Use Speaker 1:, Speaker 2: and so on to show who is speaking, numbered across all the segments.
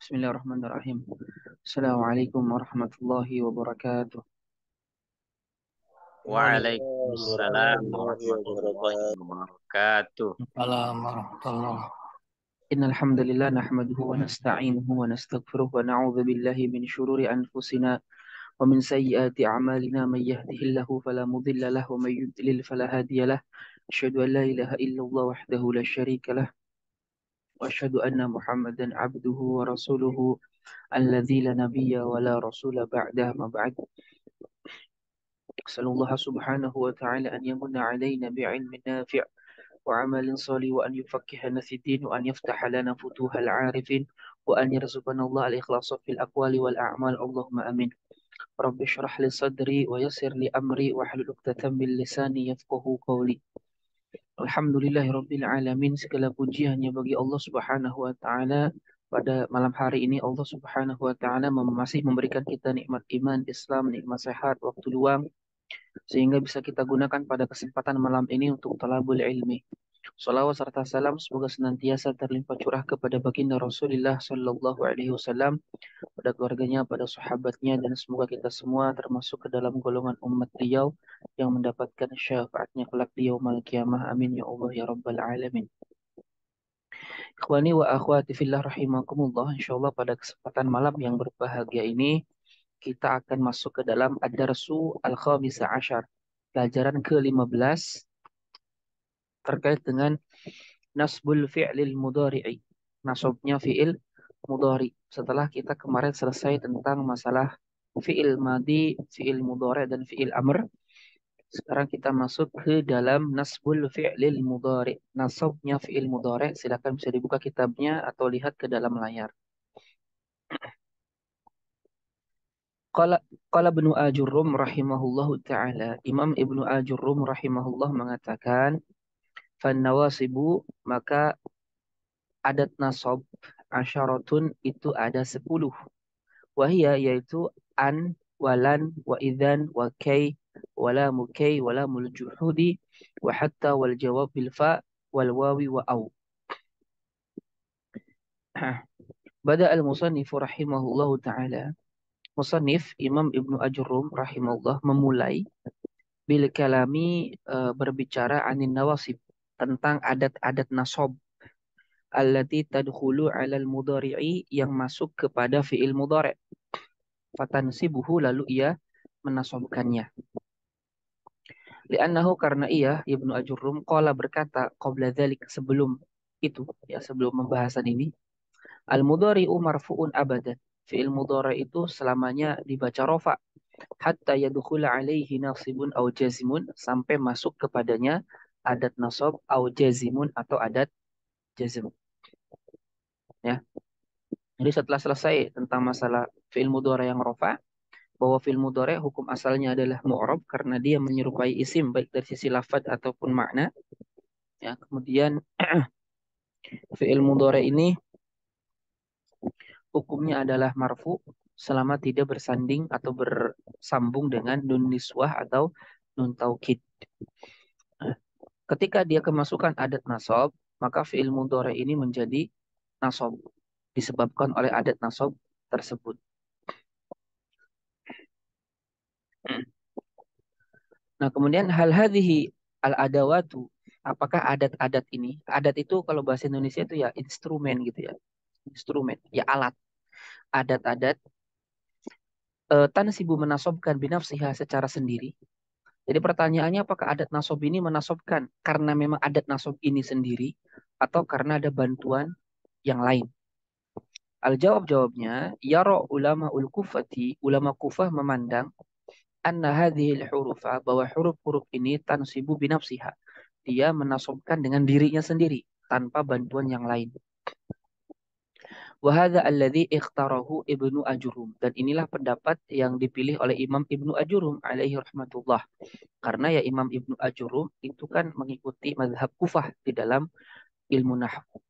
Speaker 1: Bismillahirrahmanirrahim. Assalamualaikum warahmatullahi wabarakatuh.
Speaker 2: Waalaikumsalam
Speaker 3: Warahmatullahi
Speaker 2: warahmatullahi
Speaker 3: wabarakatuh.
Speaker 2: wabarakatuh.
Speaker 4: Salam warahmatullah.
Speaker 1: Innal hamdalillah nahmaduhu wa nasta'inuhu wa nastaghfiruh wa na'udzu billahi min shururi anfusina wa min sayyiati a'malina man yahdihillahu fala mudilla lahu wa man yudlil fala hadiya lahu. Asyhadu an la ilaha illallah wahdahu la syarika lah wa asyhadu anna Muhammadan 'abduhu wa rasuluhu alladzi la nabiyya wa la rasula ba'dahu ma ba'd. Sallallahu subhanahu wa ta'ala an yamunna 'alaina bi'ilmin nafi' وعمل صالح وأن يفقهنا في الدين وأن يفتح لنا فتوح العارفين وأن يرزقنا الله الإخلاص في الأقوال والأعمال اللهم آمين. رب اشرح لي صدري ويسر لي أمري واحلل عقدة من لساني يفقه قولي. Alhamdulillahi Rabbil Alamin. Segala puji hanya bagi Allah Subhanahu wa Ta'ala. Pada malam hari ini Allah Subhanahu wa Ta'ala masih memberikan kita nikmat iman, Islam, nikmat sehat, waktu luang, sehingga bisa kita gunakan pada kesempatan malam ini untuk talabul ilmi. Salawat serta salam semoga senantiasa terlimpah curah kepada baginda Rasulullah Sallallahu Alaihi Wasallam, pada keluarganya, pada sahabatnya, dan semoga kita semua termasuk ke dalam golongan umat beliau yang mendapatkan syafaatnya kelak di yaumul qiyamah. Amin ya Allah ya Rabbal Alamin. Ikhwani wa akhwati fillah rahimakumullah. Insyaallah pada kesempatan malam yang berbahagia ini kita akan masuk ke dalam ad-darsu al-khamisa asyar, pelajaran ke-15 terkait dengan nasbul fi'lil mudhari'i, nasabnya fi'il mudhari. Setelah kita kemarin selesai tentang masalah fi'il madi, fi'il mudhari dan fi'il amr, sekarang kita masuk ke dalam nasbul fi'lil mudhari, nasabnya fi'il mudhari. Silakan bisa dibuka kitabnya atau lihat ke dalam layar. Qala qala Ibnu Ajurrum rahimahullahu taala, Imam Ibnu Ajurrum rahimahullah mengatakan, fan nawasibu, maka adat nasab asyaratun itu ada 10. Wahia yaitu an, walan, wa idzan, wa kay, wala mukay, wala muljuhudi, wa hatta wal jawab bil fa, wal wawi wa au. Bada al-musannifu rahimahullahu ta'ala. Musannif Imam Ibnu Ajurrum rahimahullah memulai bil kalami, berbicara anin nawasib, tentang adat-adat nasab allati tadkhulu 'alal mudhari'i, yang masuk kepada fi'il mudhari', fatansibuhu, lalu ia menasabkannya. Li'annahu, karena ia, Ibnu Ajurrum, qala berkata, qabla dzalik, sebelum itu, ya sebelum pembahasan ini, al mudhari'u marfu'un abadan, fi'il mudhari' itu selamanya dibaca rofa, hatta yadkhula 'alaihi nasibun au jazimun, sampai masuk kepadanya adat nasab au jazimun, atau adat jazm. Ya. Jadi setelah selesai tentang masalah fi'il mudhari' yang rofa, bahwa fi'il mudhari' hukum asalnya adalah mu'rab karena dia menyerupai isim baik dari sisi lafaz ataupun makna. Ya, kemudian fi'il mudhari' ini hukumnya adalah marfu selama tidak bersanding atau bersambung dengan nun niswah atau nun taukid. Nah, ketika dia kemasukan adat nasab, maka fi'il mudhari' ini menjadi nasab disebabkan oleh adat nasab tersebut. Nah, kemudian hal hadhihi al-adawatu, apakah adat-adat ini? Adat itu kalau bahasa Indonesia itu ya instrumen gitu ya. Instrumen, ya alat. Adat-adat tansibu menasobkan binafsiha, secara sendiri. Jadi pertanyaannya, apakah adat nasob ini menasobkan karena memang adat nasob ini sendiri atau karena ada bantuan yang lain? Jawabnya, yara ulama ul-kufati, ulama Kufah memandang anna hadhil hurufa, bahwa huruf-huruf ini tansibu binafsiha, dia menasobkan dengan dirinya sendiri tanpa bantuan yang lain. Wa hadza alladzi ikhtarahu Ibnu Ajurrum, dan inilah pendapat yang dipilih oleh Imam Ibnu Ajurrum alaihi rahmatullah. Karena ya Imam Ibnu Ajurrum itu kan mengikuti mazhab Kufah di dalam ilmu nahwu.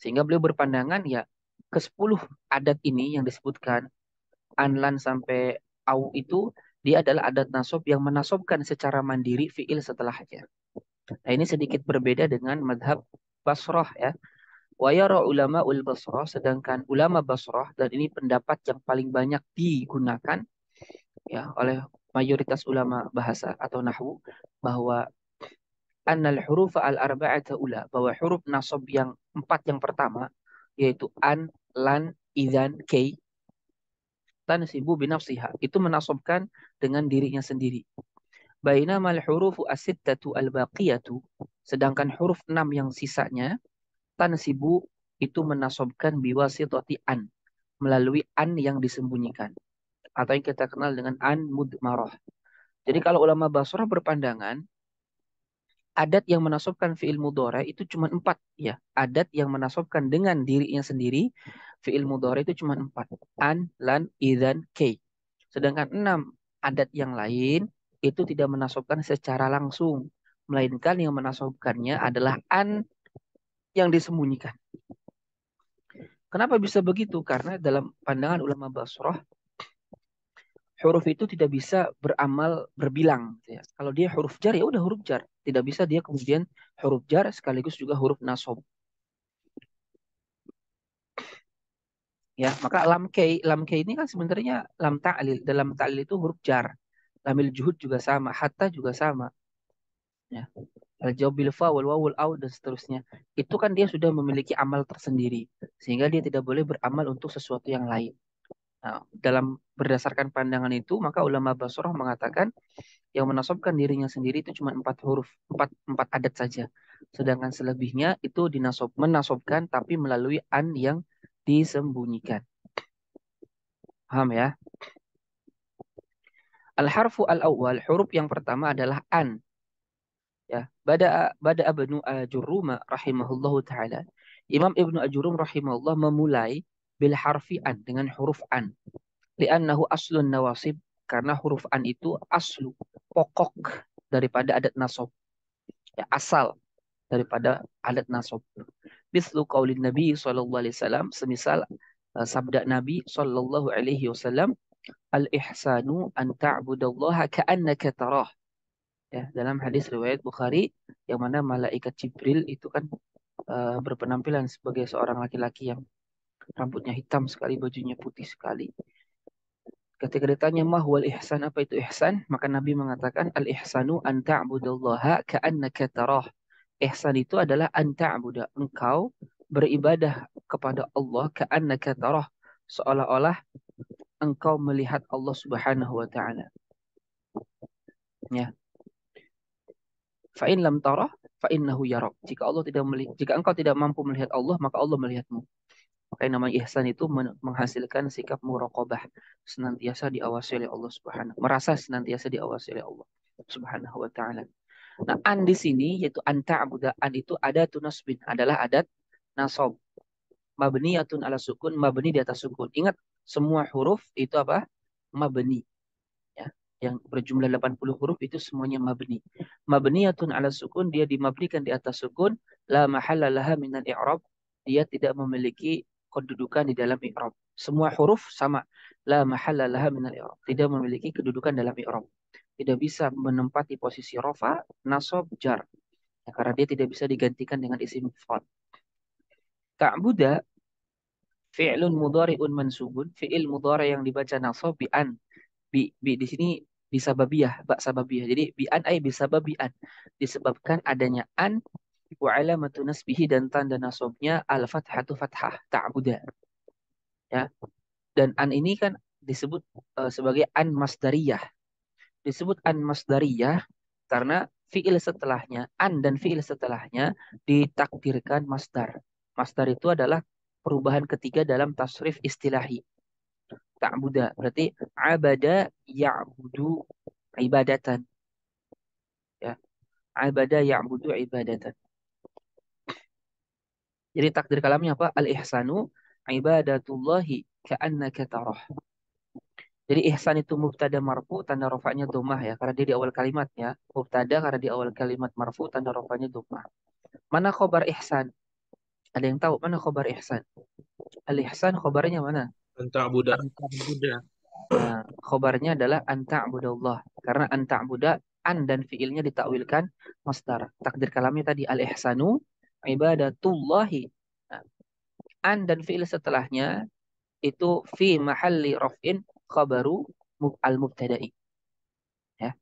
Speaker 1: Sehingga beliau berpandangan ya ke-10 adat ini yang disebutkan anlan sampai au itu, dia adalah adat nasab yang menasobkan secara mandiri fiil setelahnya. Nah, ini sedikit berbeda dengan madhab Basrah ya. Wa yara ulama'ul Basrah, sedangkan ulama Basrah, dan ini pendapat yang paling banyak digunakan ya oleh mayoritas ulama bahasa atau nahwu, bahwa annal huruf al-arba'ata ula, bahwa huruf nasab yang 4 yang pertama yaitu an, lan, idzan, kay, tansibu binafsiha, itu menasabkan dengan dirinya sendiri. Bainamal hurufu as-sittatu al-baqiyatu, sedangkan huruf 6 yang sisanya tansibu itu menasabkan biwasitati an, melalui an yang disembunyikan atau yang kita kenal dengan an mudmarah. Jadi kalau ulama Basrah berpandangan adat yang menasabkan fi'il mudhari itu cuma 4 ya. Adat yang menasabkan dengan dirinya sendiri fi'il mudhari itu cuma 4. An, lan, idzan, kay. Sedangkan 6 adat yang lain itu tidak menasabkan secara langsung, melainkan yang menasabkannya adalah an yang disembunyikan. Kenapa bisa begitu? Karena dalam pandangan ulama Basrah, huruf itu tidak bisa beramal berbilang, gitu ya. Kalau dia huruf jar ya udah huruf jar, tidak bisa dia kemudian huruf jar sekaligus juga huruf nasab. Ya, maka lam k ini kan sebenarnya lam ta'lil. Dalam ta'lil itu huruf jar. Lamil juhud juga sama, hatta juga sama. Ya. Al-jawab bil fa wal waw wal au dan seterusnya. Itu kan dia sudah memiliki amal tersendiri, sehingga dia tidak boleh beramal untuk sesuatu yang lain. Nah, dalam berdasarkan pandangan itu, maka ulama Basrah mengatakan yang menasabkan dirinya sendiri itu cuma 4 huruf, 4 adat saja. Sedangkan selebihnya itu menasabkan tapi melalui an yang disembunyikan. Paham ya? Al-harfu al-awwal, huruf yang pertama adalah an. Ya, bada Ibnu Ajurrum rahimahullahu taala. Imam Ibnu Ajurrum rahimahullah memulai bil harfi an, dengan huruf an. Li'annahu aslun nawasib, karena huruf an itu aslu, pokok daripada adat nasab. Ya, asal daripada adat nasab. Mislu qaulin Nabi sallallahu alaihi wasallam, semisal sabda Nabi sallallahu alaihi wasallam, al-ihsanu an ta'budallaha ka'annaka tarah. Ya, dalam hadis riwayat Bukhari yang mana malaikat Jibril itu kan berpenampilan sebagai seorang laki-laki yang rambutnya hitam sekali, bajunya putih sekali. Ketika ditanya mahwal ihsan, apa itu ihsan? Maka Nabi mengatakan al-ihsanu an ta'budallaha ka'annaka tarah. Ihsan itu adalah an ta'buda, engkau beribadah kepada Allah ka'annaka tarah, seolah-olah engkau melihat Allah Subhanahu wa taala. Ya. Fa in lam tarah fa innahu yarak. Jika engkau tidak mampu melihat Allah, maka Allah melihatmu. Maka yang namanya ihsan itu menghasilkan sikap muraqabah, senantiasa diawasi oleh Allah Subhanahu, merasa senantiasa diawasi oleh Allah Subhanahu wa taala. Nah, an di sini yaitu an ta'budu, an itu adatun nasbin, adalah adat nasab. Mabniyatun ala sukun, mabni di atas sukun. Ingat, semua huruf itu apa? Mabni. Ya, yang berjumlah 80 huruf itu semuanya mabni. Mabniyatun ala sukun, dia dimabnikan di atas sukun, la mahalla laha minal i'rab, dia tidak memiliki kedudukan di dalam i'rab. Semua huruf sama, la mahalla laha minal i'rab, tidak memiliki kedudukan dalam i'rab. Tidak bisa menempati posisi rofa, nasab, jar. Ya, karena dia tidak bisa digantikan dengan isim mufrad. Ta'buda fi'lun mudhari'un mansubun, fi'il mudhari yang dibaca nasab bi an. Bi di sini bisababiyah, bak sababiyah. Jadi bi an ay bisababian, disebabkan adanya an, wa alamatu nasbihi, dan tanda nasabnya al fathatu fathah, ta'buda. Ya. Dan an ini kan disebut sebagai an masdariyah. Disebut an masdariyah karena fiil setelahnya, an dan fiil setelahnya ditakdirkan masdar. Masdar itu adalah perubahan ketiga dalam tasrif istilahi. Ta'buda berarti abada ya'budu ibadatan. Ya, abada ya'budu ibadatan. Jadi takdir kalamnya apa? Al-ihsanu ibadatullahi ka'annaka tarah. Jadi ihsan itu mubtada marfu, tanda rafa'nya dhammah ya, karena dia di awal kalimat ya. Mubtada karena di awal kalimat marfu, tanda rafa'nya dhammah. Mana khobar ihsan? Ada yang tahu mana khobar ihsan? Al-ihsan khobarnya mana?
Speaker 3: Anta Buddha.
Speaker 1: Nah, khobarnya adalah anta abudallah. Karena anta abuda, an dan fiilnya ditakwilkan masdar. Takdir kalamnya tadi al-ihsanu ibadatullahi. Nah, An dan fi'il setelahnya itu fi mahalli raf'in khabaru al-mubtada'i. Ya.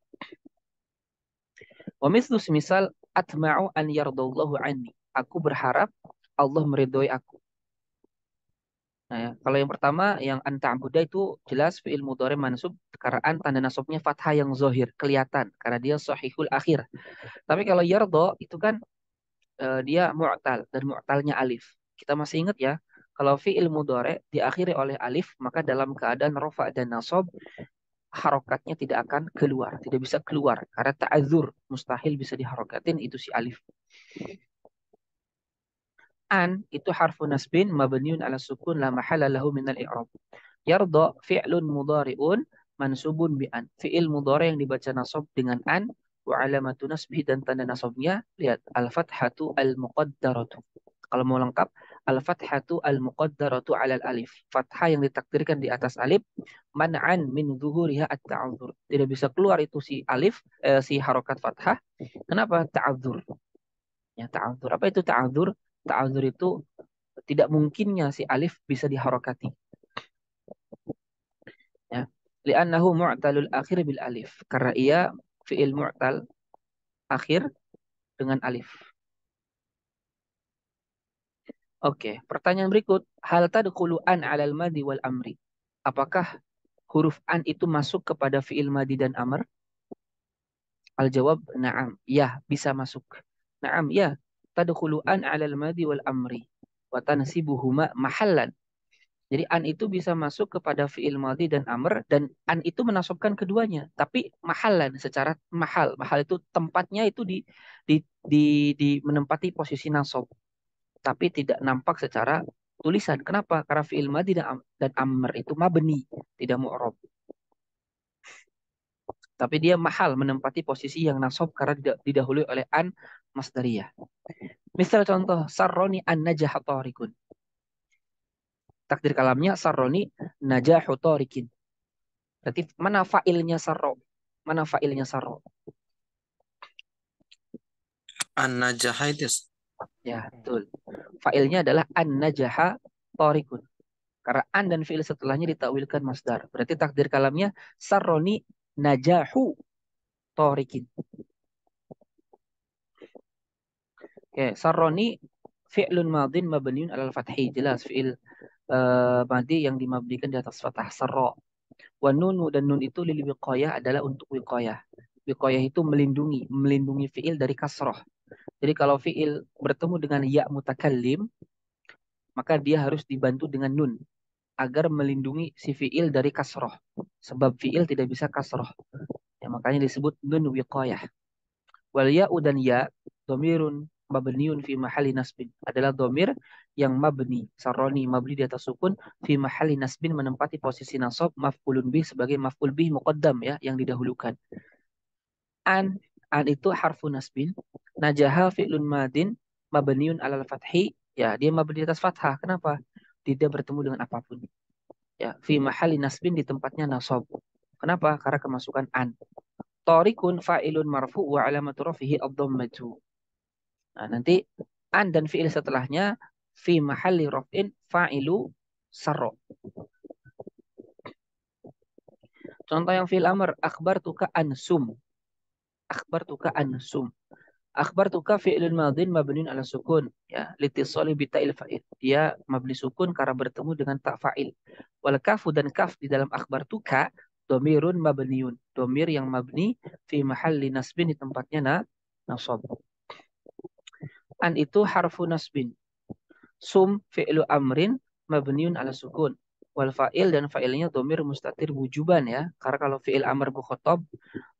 Speaker 1: Wa mislu semisal atma'u an yardallahu anni. Aku berharap Allah meridhoi aku. Nah, ya. Kalau yang pertama yang an ta'buda itu jelas fi'il mudhari mansub karena an tanda nasabnya fathah yang zohir, kelihatan karena dia sahihul akhir. Tapi kalau yardo itu kan dia mu'tal dan mu'talnya alif. Kita masih ingat ya, kalau fi'il mudhari diakhiri oleh alif, maka dalam keadaan rafa dan nasab harokatnya tidak akan keluar, tidak bisa keluar karena ta'adzur, mustahil bisa diharokatin itu si alif. An itu harfu nasbin mabniun ala sukun la mahala lahu minal i'rab. Yarda fi'lun mudhari'un mansubun bi an. Fi'il mudhari yang dibaca nasab dengan an wa alamatu nasbih dan tanda nasabnya lihat al-fathatu al-muqaddaratu. Kalau mau lengkap al-fathatu al-muqaddaratu 'ala al-alif. Fathah yang ditakdirkan di atas alif man'an min zuhuriha at-ta'adzur. Tidak bisa keluar itu si alif si harokat fathah. Kenapa? Ta'adzur. Ya, ta'adzur. Apa itu ta'adzur? Ta'adzur itu tidak mungkinnya si alif bisa diharokati. Ya. Li'annahu mu'talul akhir bil alif. Karena ia fi'il mu'tal akhir dengan alif. Oke, pertanyaan berikut. Hal tadkhulu an 'alal madi wal amri? Apakah huruf an itu masuk kepada fi'il madi dan amr? Al-jawab na'am. Ya, bisa masuk. Na'am, ya. Tadkhulu an 'alal madi wal amri wa tansibuhuma mahallan. Jadi an itu bisa masuk kepada fi'il madhi dan amr dan an itu menasabkan keduanya, tapi mahalan secara mahal. Mahal itu tempatnya itu di, di menempati posisi nasab, tapi tidak nampak secara tulisan. Kenapa? Karena fi'il madhi dan amr itu mabni, tidak mu'rab. Tapi dia mahal menempati posisi yang nasab karena didahului oleh an masdariyah. Misal contoh, sarroni an najah tarikun. Takdir kalamnya sarroni najahu tarikin. Berarti mana fa'ilnya sarro? Mana fa'ilnya sarro?
Speaker 3: An-najaha itu.
Speaker 1: Ya, betul. Fa'ilnya adalah an-najaha torikun. Karena an dan fi'il setelahnya ditakwilkan masdar. Berarti takdir kalamnya sarroni najahu torikin. Oke, sarroni fi'lun madin mabniun alal fathi. Jelas fi'il madi yang dimabdikan di atas fathah sarro. Wa nunu dan nun itu lil wiqayah adalah untuk wiqayah. Wiqayah itu melindungi, melindungi fi'il dari kasroh. Jadi kalau fi'il bertemu dengan ya mutakallim, maka dia harus dibantu dengan nun agar melindungi si fi'il dari kasroh. Sebab fi'il tidak bisa kasroh. Ya, makanya disebut nun wiqayah. Wal ya'u dan ya, domirun mabniun fi mahali nasbin. Adalah domir yang mabni. Sarroni mabni di atas sukun. Fi mahali nasbin menempati posisi nasab. Maf'ulun bih sebagai maf'ul bih muqaddam ya, yang didahulukan. An itu harfu nasbin. Najaha fi'lun madin mabniun alal fathi. Ya, dia mabni di atas fathah. Kenapa? Tidak bertemu dengan apapun. Ya, fi mahali nasbin di tempatnya nasab. Kenapa? Karena kemasukan an. Torikun fa'ilun marfu wa alamatu rafihi ad-dhammatu. Nah, nanti an dan fi'il setelahnya fi mahalli raf'in fa'ilu sarro. Contoh yang fi'il amr akhbartuka ansum. Akhbartuka ansum. Akhbartuka fi'lun madhin mabniun ala sukun ya litisali bi ta'il fa'il. Dia mabni sukun karena bertemu dengan tak fa'il. Wal kafu dan kaf di dalam akhbartuka domirun mabniun. Domir yang mabni fi mahalli nasbin di tempatnya nasab. An itu harfu nasbin. Sum fi'lu amrin mabniun ala sukun. Wal fa'il dan fa'ilnya domir mustatir wujuban ya. Karena kalau fi'il amr mukhatab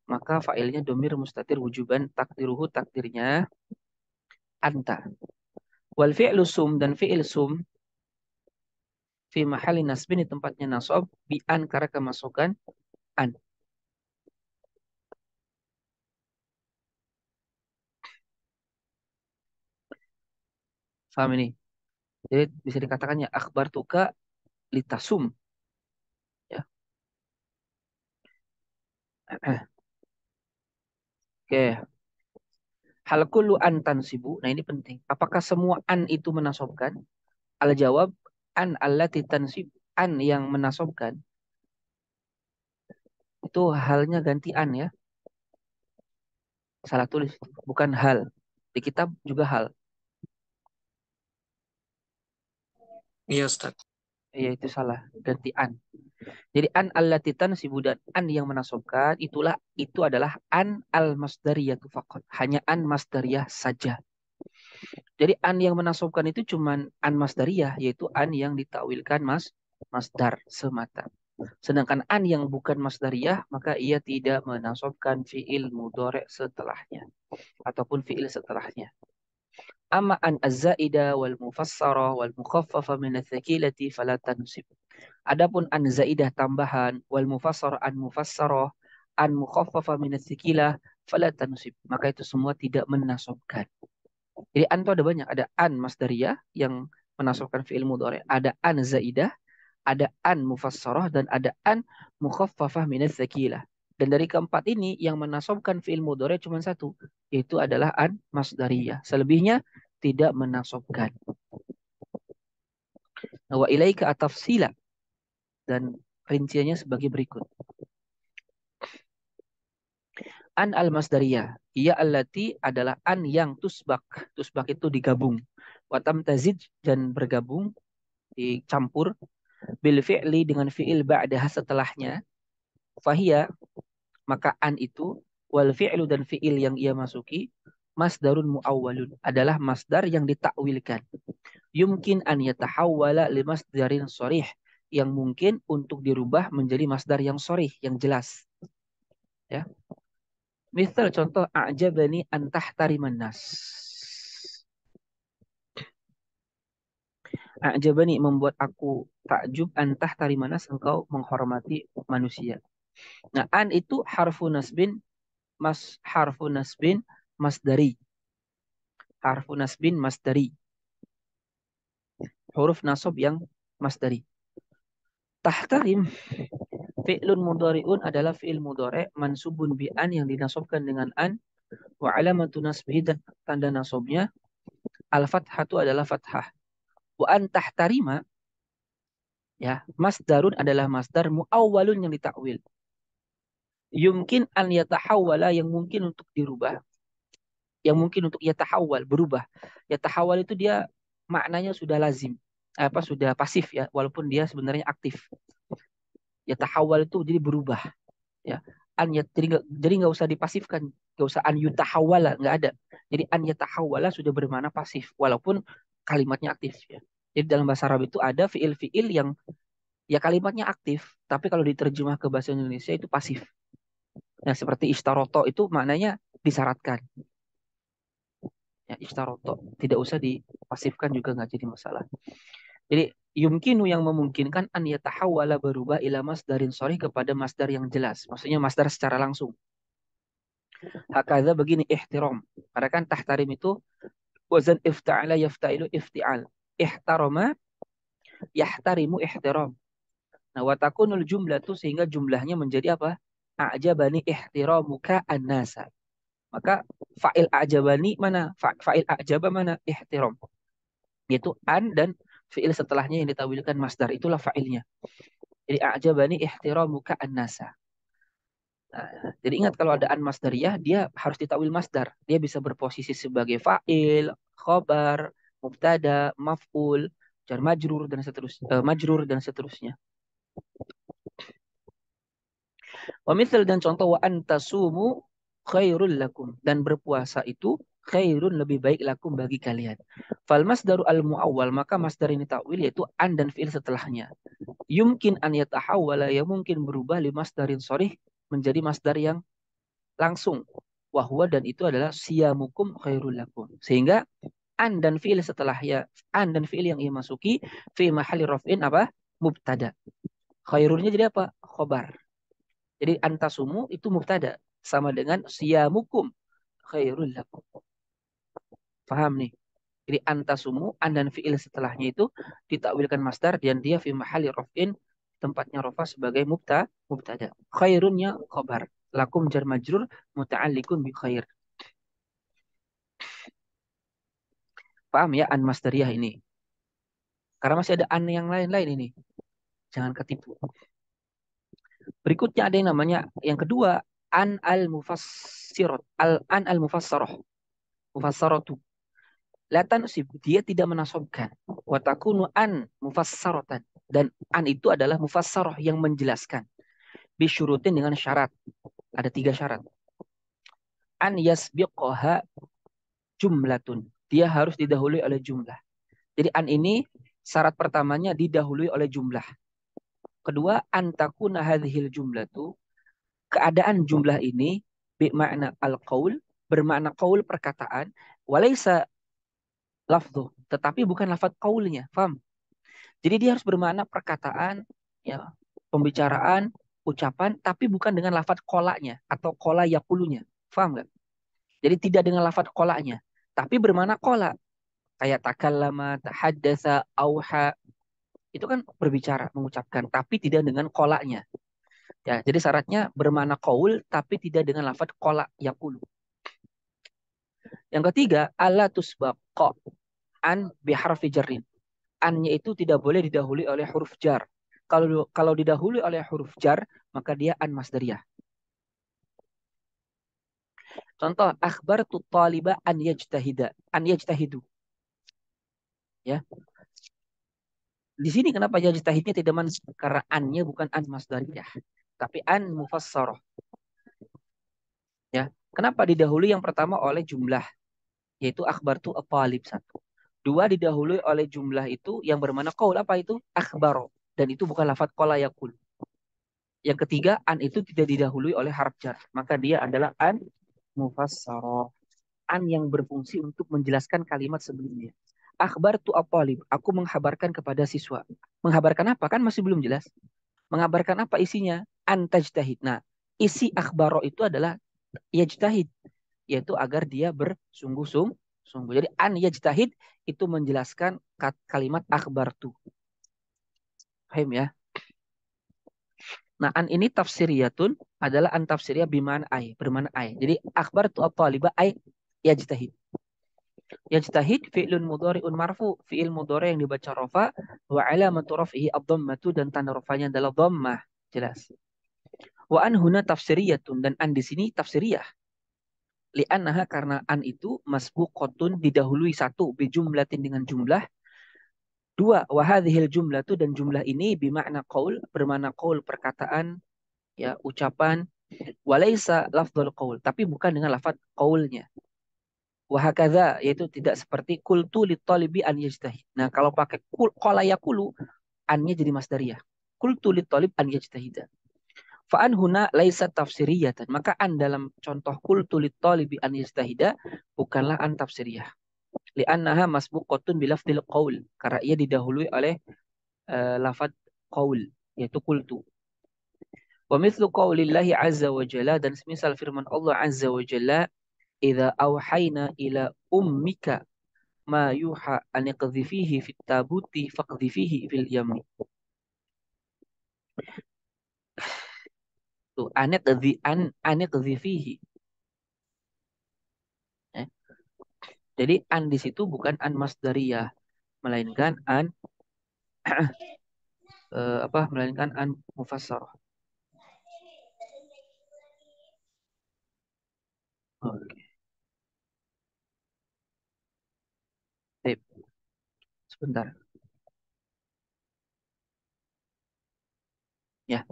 Speaker 1: maka fa'ilnya domir mustatir wujuban takdiruhu takdirnya anta. Wal fi'lu sum dan fi'il sum fi mahali nasbin di tempatnya nasab bi an karena kemasukan an. Paham ini? Jadi bisa dikatakan ya akhbar tuka litasum ya. Oke. Hal kullu an tansibu. Nah ini penting. Apakah semua an itu menasobkan? Al-jawab an allati tansib, an yang menasobkan itu halnya ganti an ya. Salah tulis, bukan hal. Di kitab juga hal.
Speaker 3: Iya Ustaz.
Speaker 1: Ya itu salah, ganti an. Jadi an allati tansibu dan an yang menasobkan itu adalah an al-masdariyatu faqat. Hanya an masdariyah saja. Jadi an yang menasobkan itu cuman an masdariyah, yaitu an yang ditakwilkan masdar semata. Sedangkan an yang bukan masdariyah, maka ia tidak menasobkan fiil mudhari setelahnya ataupun fiil setelahnya. Amma an az-zaida wal mufassara wal mukhaffafa min ats-tsaqilati fala tansib. Adapun an zaidah tambahan wal mufassara an mufassarah an mukhaffafa min ats-tsaqilah fala tansib. Maka itu semua tidak menasobkan. Jadi an itu ada banyak, ada an masdariyah yang menasobkan fiil mudhari, ada an zaidah, ada an mufassarah dan ada an mukhaffafah minats tsaqilah. Dan dari keempat ini yang menasobkan fiil mudhari cuma satu, yaitu adalah an masdariyah. Selebihnya tidak menasobkan. Wa ilaika atafsila, dan rinciannya sebagai berikut. An al-masdariyah, ia allati adalah an yang tusbak. Tusbak itu digabung. Watam tazid dan bergabung, dicampur. Bil fi'li dengan fi'il ba'daha setelahnya. Fahia, maka an itu, wal fi'lu dan fi'il yang ia masuki, masdarun muawwalun, adalah masdar yang ditakwilkan. Yumkin an yatahawwala li masdarin sharih, yang mungkin untuk dirubah menjadi masdar yang sharih, yang jelas. Ya. Misal contoh a'jabani an tahtariman nas. A'jabani membuat aku takjub an tahtariman nas, engkau menghormati manusia. Nah, an itu harfu nasbin masdari. Harfu nasbin masdari. Huruf nasab yang masdari. Tahtarim fi'lun mudhari'un adalah fi'il mudhari' mansubun bi an yang dinasabkan dengan an, wa alamatu nasbihi dan tanda nasabnya al-fathatu adalah fathah. Wa an tahtarima, ya, masdarun adalah masdar muawwalun yang ditakwil. Yumkin an yatahawwala, yang mungkin untuk dirubah. Yang mungkin untuk yatahawwal, berubah. Yatahawwal itu dia maknanya sudah lazim. Sudah pasif ya, walaupun dia sebenarnya aktif. Yatahawwal itu jadi berubah. Ya. Jadi nggak usah dipasifkan, nggak usah an yutahawwala, nggak ada. Jadi an yatahawwala sudah bermakna pasif, walaupun kalimatnya aktif ya. Jadi dalam bahasa Arab itu ada fiil-fiil yang ya kalimatnya aktif, tapi kalau diterjemah ke bahasa Indonesia itu pasif. Nah, seperti istaroto itu maknanya disyaratkan. Ya, istaroto tidak usah dipasifkan juga nggak jadi masalah. Jadi yumkinu yang memungkinkan an yatahawwala, berubah ila masdarin sharih, kepada masdar yang jelas. Maksudnya masdar secara langsung. Hakadha begini ihtiram. Karena kan tahtarim itu wazan ifta'ala yafta'ilu ifti'al. Ihtarama yahtarimu ihtiram. Nah, wa takunul jumlatu, sehingga jumlahnya menjadi apa? A'jabani ihtiramuka an-nasa. Maka fa'il a'jabani mana? Fa'il a'jaba mana? Ihtiram. Yaitu an dan fi'il setelahnya yang ditawilkan masdar, itulah fa'ilnya. Jadi a'jabani ihtiramuka an-nasa. Nah, jadi ingat kalau ada an masdariyah dia harus ditawil masdar. Dia bisa berposisi sebagai fa'il, khobar, mubtada, maf'ul, jar majrur dan seterusnya, majrur dan seterusnya. Wa mithal, dan contoh, wa antasumu khairul lakum, dan berpuasa itu khairun, lebih baik, lakum, bagi kalian. Fal masdaru al muawwal, maka masdar ini takwil yaitu an dan fi'il setelahnya. Yumkin an yatahawwala, yang mungkin berubah li masdarin sharih, menjadi masdar yang langsung. Wahwa, dan itu adalah siyamukum khairul lakum. Sehingga an dan fi'il setelahnya, an dan fi'il yang ia masuki fi mahalli raf'in apa? Mubtada. Khairunnya jadi apa? Khobar. Jadi antasumu itu mubtada, sama dengan siyamukum khairul lakum. Paham nih? Jadi antasumu, an dan fi'il setelahnya itu ditakwilkan masdar dan dia fi mahalli raf'in, tempatnya rafa sebagai mubtada. Khairunnya khobar. Lakum jar majrur muta'alliqun bi khair. Paham ya an masdariyah ini? Karena masih ada an yang lain-lain ini. Jangan ketipu. Berikutnya ada yang namanya yang kedua an al-mufassirat, an al-mufassarah. Mufassaratu. La tansib, dia tidak menasobkan. Wa takunu an mufassaratan. Dan an itu adalah mufassarah yang menjelaskan. Bisyurutin dengan syarat. Ada 3 syarat. An yasbiqaha jumlatun. Dia harus didahului oleh jumlah. Jadi an ini syarat pertamanya didahului oleh jumlah. Kedua, antakuna hadhil jumlatu, keadaan jumlah ini bermakna al-qaul, bermakna qaul perkataan, walaysa lafdhu, tetapi bukan lafaz qaulnya, paham? Jadi dia harus bermakna perkataan, ya, pembicaraan, ucapan, tapi bukan dengan lafaz kolanya atau kola yakulunya, paham nggak? Jadi tidak dengan lafaz kolanya, tapi bermakna kola, kayak takallama, tahaddatsa, auha, itu kan berbicara, mengucapkan, tapi tidak dengan kolanya. Ya, jadi syaratnya bermakna qaul tapi tidak dengan lafaz qala yaqulu. Yang ketiga, alla tusbaqa an biharfi jarrin. An-nya itu tidak boleh didahului oleh huruf jar. Kalau didahului oleh huruf jar, maka dia an masdariyah. Contoh, akhbartu taliba an yajtahida, an yajtahidu. Ya. Di sini kenapa yajtahidnya tidak mansub? Karena an-nya bukan an masdariyah, tapi an mufassarah. Ya. Kenapa didahului yang pertama oleh jumlah, yaitu akhbartu at-talib 1. 2 didahului oleh jumlah itu yang bermakna qaul, apa itu? Akhbaro. Dan itu bukan lafaz qala yaqul. Yang ketiga, an itu tidak didahului oleh harf jar. Maka dia adalah an mufassarah. An yang berfungsi untuk menjelaskan kalimat sebelumnya. Akhbartu at-talib. Aku menghabarkan kepada siswa. Menghabarkan apa? Kan masih belum jelas. Mengabarkan apa isinya? An tajtahid. Nah, isi akhbaro itu adalah yajtahid, yaitu agar dia bersungguh-sungguh. Jadi an yajtahid itu menjelaskan kalimat akhbartu. Paham ya? Nah, an ini tafsiriyatun adalah an tafsiriyah biman ay, bermana ay. Jadi akhbartu at-taliba ay yajtahid. Yajtahid fi'lun mudhari'un marfu, fi'il mudhari yang dibaca rafa, wa alamatu raf'ihi ad-dhammatu, dan tanda rafanya adalah dhammah. Jelas. Wa an huna tafsiriyatun, dan an di sini tafsiriyah. Li'annaha, karena an itu masbuqatun didahului 1 bijumlatin dengan jumlah. 2 wa hadhil jumlatu, dan jumlah ini bimakna qaul, bermakna qaul perkataan, ya, ucapan, walaysa lafdzul qaul, tapi bukan dengan lafaz qaulnya. Wa hakadza, yaitu tidak seperti qultu lit talibi an yajtahid. Nah, kalau pakai qala yaqulu, annya jadi masdariyah. Qultu lit talib an yajtahida. Fa an huna laisa tafsiriyatan. Maka an dalam contoh qultu lit talibi an yajtahida bukanlah an tafsiriyah. Li'annaha masbuqatun bilafdil qaul, karena ia didahului oleh lafaz qaul, yaitu qultu. Wa mithlu qaulillahi azza wa jalla, dan semisal firman Allah azza wa jalla, idza auhayna ila ummika ma yuha an iqdhifihi fit tabuti faqdhifihi fil yammi. Tuh, aniqdhifihi. Jadi an di situ bukan an masdariyah, melainkan an melainkan an mufassarah. Oke. Sip. Sebentar. Ya.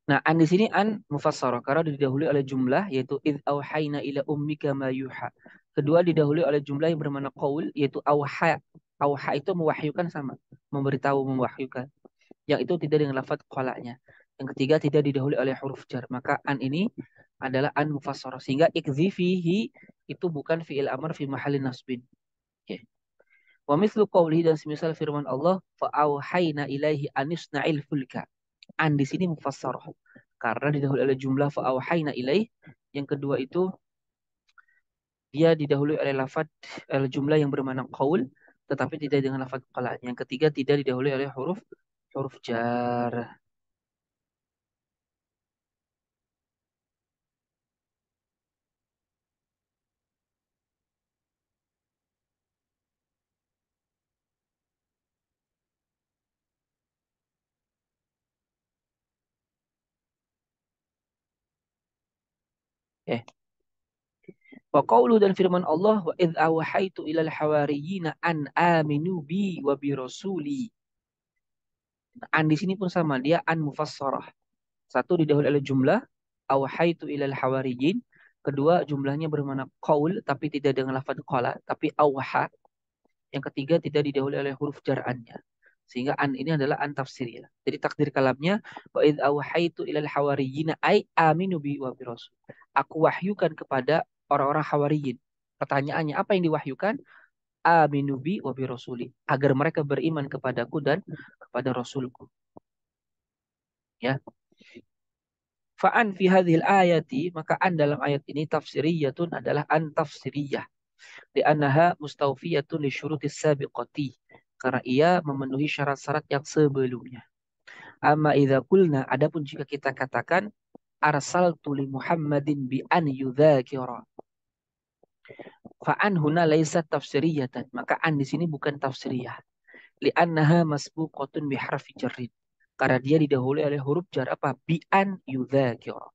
Speaker 1: Nah, an di sini an mufassarah karena didahului oleh jumlah, yaitu id auhayna ila ummika ma yuha. Kedua didahului oleh jumlah yang bermakna qaul, yaitu auha. Auha itu mewahyukan, sama, memberitahu, mewahyukan. Yang itu tidak dengan lafaz qalanya. Yang ketiga tidak didahului oleh huruf jar. Maka an ini adalah an mufassarah, sehingga ikdzifihi itu bukan fi'il amr fi mahalli nasbin. Oke. Wa mithlu qawlihi, dan semisal firman Allah, fa auhayna ilaihi anisna'il fulka. An di sini mufassarah karena didahului oleh jumlah fa auhayna ilaih. Yang kedua itu dia didahului oleh lafaz jumlah yang bermakna qaul tetapi tidak dengan lafaz qala. Yang ketiga tidak didahului oleh huruf jar. Eh, wa qaulu dan firman Allah wa idz awhaitu ilal hawariyina an aminu bi wa bi rasuli. An di sini pun sama, dia an mufassarah. Satu didahului oleh jumlah awhaitu ilal hawariyin, kedua jumlahnya bermakna qaul tapi tidak dengan lafaz qala tapi awha. Yang ketiga tidak didahului oleh huruf jar'annya. Sehingga an ini adalah an tafsiriyah. Jadi takdir kalamnya wa idz awhaitu ilal hawariyina ay aminu bi wa bi rasul. Aku wahyukan kepada orang-orang hawariyin. Pertanyaannya apa yang diwahyukan? Aminu bi wa bi rasuli. Agar mereka beriman kepadaku dan kepada rasulku. Ya. Fa'an fi hadhil ayati, maka an dalam ayat ini tafsiriyatun adalah an tafsiriyah. Li'annaha mustawfiyatun li syurutis sabiqati. Karena ia memenuhi syarat-syarat yang sebelumnya. Amma idza qulna, adapun jika kita katakan arsaltu li Muhammadin bi an yudzakira. Fa'an huna laysat tafsiriyatan. Maka an di sini bukan tafsiriyah. Li'annaha masbuqatun bi harfi jarrin. Karena dia didahului oleh huruf jar apa? Bi an yudzakira.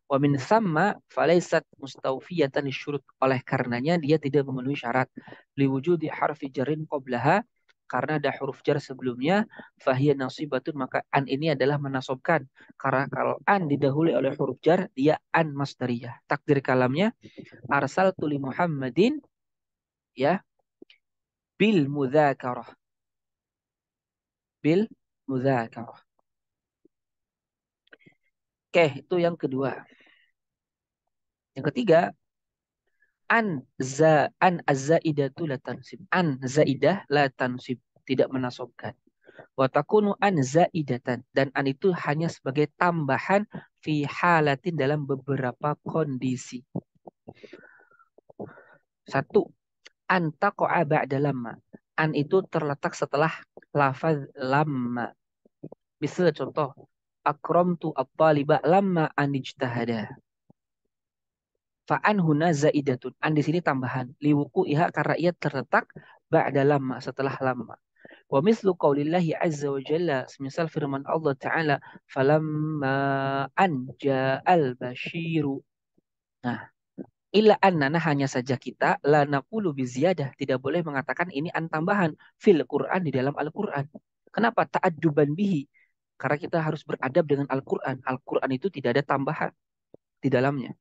Speaker 1: Wa min thamma falaisat mustawfiyatan lisyurut. Oleh karenanya dia tidak memenuhi syarat. Liwujudi harfi jarin qablaha. Karena ada huruf jar sebelumnya. Fahiyya nasibatun. Maka an ini adalah menasobkan. Karena kalau an didahului oleh huruf jar, dia an masdariyah. Takdir kalamnya. Arsaltu li Muhammadin. Ya. Bil mudzakarah. Bil mudzakarah. Oke, itu yang kedua. Yang ketiga, an az-zaidatu la tansib. An zaidah la tansib, tidak menasobkan. Wa takunu an zaidatan, dan an itu hanya sebagai tambahan fi halatin dalam beberapa kondisi. Satu, an taqa'a ba'da lamma. An itu terletak setelah lafaz lamma. Misal contoh, akramtu at-taliba lamma an ijtahada. Fa'an huna zaidatun. An di sini tambahan. Liwuku iha karena ia terletak ba'da lama, setelah lama. Wa mislu qaulillahi azza wa jalla. Semisal firman Allah Ta'ala. Falamma an ja'al bashiru. Nah. Illa annana hanya saja kita. La naqulu biziyadah. Tidak boleh mengatakan ini an tambahan. Fil Quran di dalam Al-Quran. Kenapa? Ta'adduban bihi. Karena kita harus beradab dengan Al-Quran. Al-Quran itu tidak ada tambahan di dalamnya.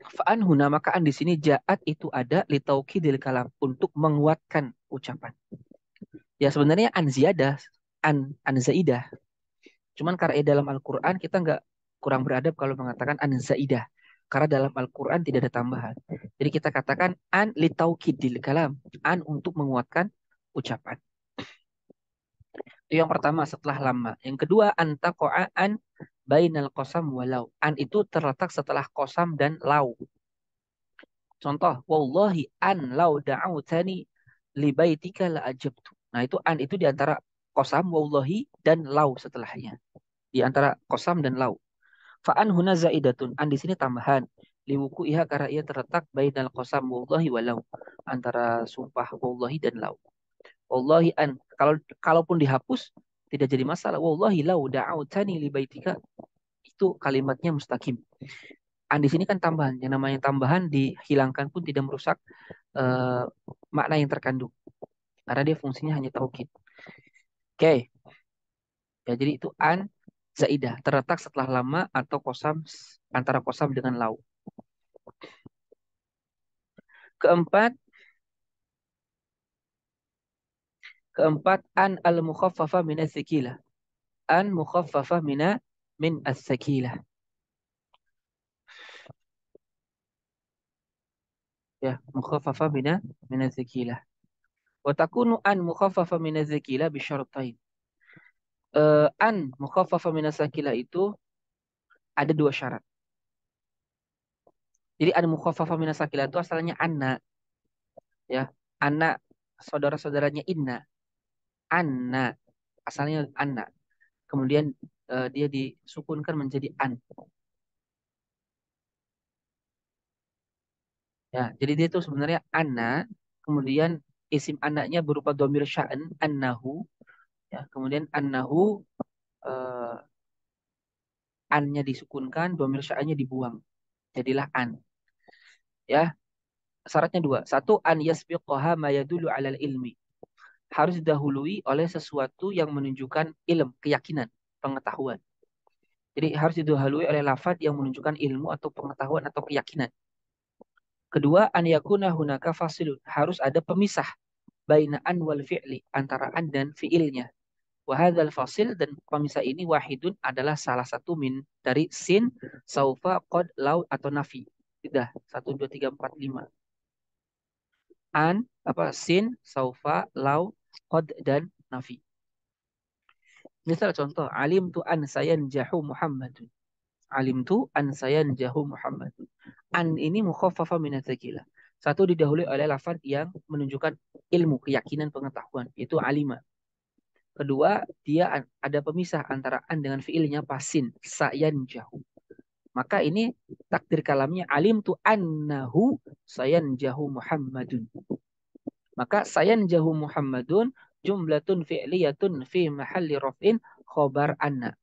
Speaker 1: Fa'an huna, makaan di sini ja'at itu ada li taukidil kalam, untuk menguatkan ucapan. Ya sebenarnya an ziyadah, an zaidah. Cuman karena dalam Al-Qur'an kita nggak kurang beradab kalau mengatakan an zaidah. Karena dalam Al-Qur'an tidak ada tambahan. Jadi kita katakan an li taukidil kalam, an untuk menguatkan ucapan. Itu yang pertama setelah lama. Yang kedua an taqa'a an bainal qasam walau. An itu terletak setelah qasam dan lau. Contoh, wallahi an lau da'autani li baitika la ajabtu. Nah, itu an itu di antara qasam wallahi dan lau setelahnya. Di antara qasam dan lau. Fa'an huna zaidatun. An di sini tambahan. Liwuku iha karena ia terletak bainal qasam wallahi walau. Antara sumpah wallahi dan lau. Wallahi an. Kalaupun dihapus tidak jadi masalah. Wallahi lau da'autani li baitika. Itu kalimatnya mustaqim. An di sini kan tambahan. Yang namanya tambahan dihilangkan pun tidak merusak makna yang terkandung. Karena dia fungsinya hanya taukid. Oke. Ya, jadi itu an zaidah. Terletak setelah lama atau kosam, antara kosam dengan lau. Keempat an al-mukhaffafa min as-sakilah. An mukhaffafa min as-sakilah. Ya, mukhaffafa min az-zakilah. Wa takunu an mukhaffafa min az-zakilah bi syartain. An mukhaffafa min az-zakilah itu ada dua syarat. Jadi an mukhaffafa min az-zakilah itu asalnya anna. Ya, anna saudara-saudaranya inna. Anna asalnya anna. Kemudian dia disukunkan menjadi an. Ya, jadi dia itu sebenarnya anna, kemudian isim anaknya berupa domir sya'an, annahu, ya, kemudian annahu An-nya disukunkan, domir sya'annya dibuang. Jadilah an. Ya, syaratnya dua. Satu, an yasbiqaha ma yadullu 'alal ilmi. Harus didahului oleh sesuatu yang menunjukkan ilm, keyakinan, pengetahuan. Jadi harus didahului oleh lafaz yang menunjukkan ilmu atau pengetahuan atau keyakinan. Kedua, an yakuna hunaka fasilun. Harus ada pemisah baina an wal fi'li, antara an dan fi'ilnya. Wahadzal fasil, dan pemisah ini wahidun adalah salah satu min dari sin, saufa, qad, lau atau nafi. Sudah 1 2 3 4 5. An, sin, saufa, lau, qad dan nafi. Misal contoh, alim tu an sayanjahu Muhammadun. Alim tu an sayanjahu Muhammadun. An ini mukhaffafa min ats-tsaqilah. Satu didahului oleh lafaz yang menunjukkan ilmu, keyakinan, pengetahuan, yaitu alima. Kedua, dia ada pemisah antara an dengan fiilnya pasin, sayanjahu. Maka ini takdir kalamnya alim tu annahu sayanjahu Muhammadun. Maka sayanjahu Muhammadun jumlatun fi'liyatun fi mahalli raf'in khobar anna.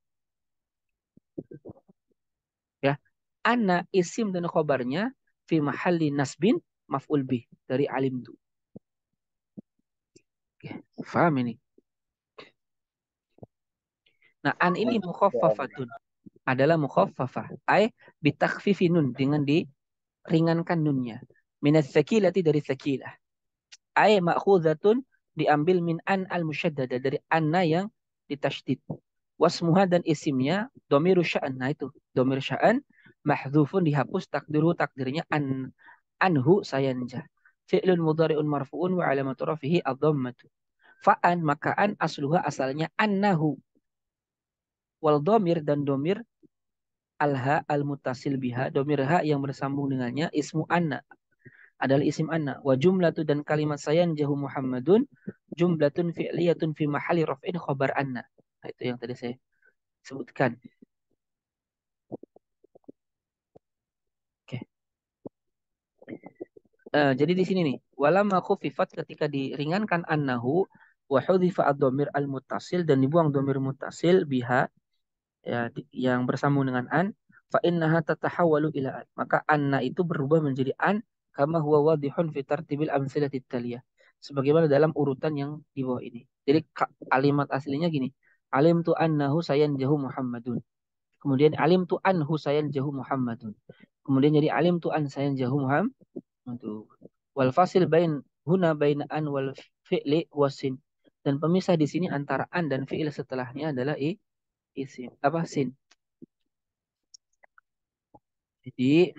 Speaker 1: Ya, anna isim dan khobarnya fi mahalli nasbin maf'ul bih dari alim tu. Oke, paham ini? Nah, an ini mukhaffafatun, adalah mukhaffafah, ay bitakhfifi nun, dengan diringankan nunnya. Minats sakilati, dari sakilah. Ay ma'khuzatun, diambil min an al-musyaddada, dari anna yang ditasydid. Wasmuha, dan isimnya domiru sya'an. Nah itu domir sya'an mahdzufun, dihapus, takdiru, takdirnya anhu sayanjah. Fi'lun mudhari'un marfu'un wa alamatu rafihi ad-dhammatu. Fa'an, maka an asluha, asalnya annahu. Wal domir, dan domir alha al-mutasil biha, domir ha yang bersambung dengannya, ismu anna, adalah isim anna. Wa jumlatu, dan kalimat sayanjahu Muhammadun jumlatun fi'liyatun fi mahali raf'in khobar anna. Nah, itu yang tadi saya sebutkan. Oke. Jadi di sini nih, walamma khufifat, ketika diringankan annahu, wa hudhifa ad-dhamir al-muttasil, dan dibuang dhamir muttasil biha, ya, yang bersambung dengan an, fa innaha tatahawwalu ila an. Maka anna itu berubah menjadi an, kama huwa wadihun fi tartibil amsilati taliyah. Sebagaimana dalam urutan yang di bawah ini. Jadi kalimat aslinya gini. Alim tu annahu sayanjahu Muhammadun. Kemudian alim tu anhu sayanjahu Muhammadun. Kemudian jadi alim tu an sayanjahu Muhammadun. Wal fasil bain huna bain an wal fi'li wasin. Dan pemisah di sini antara an dan fi'il setelahnya adalah isim, sin. Jadi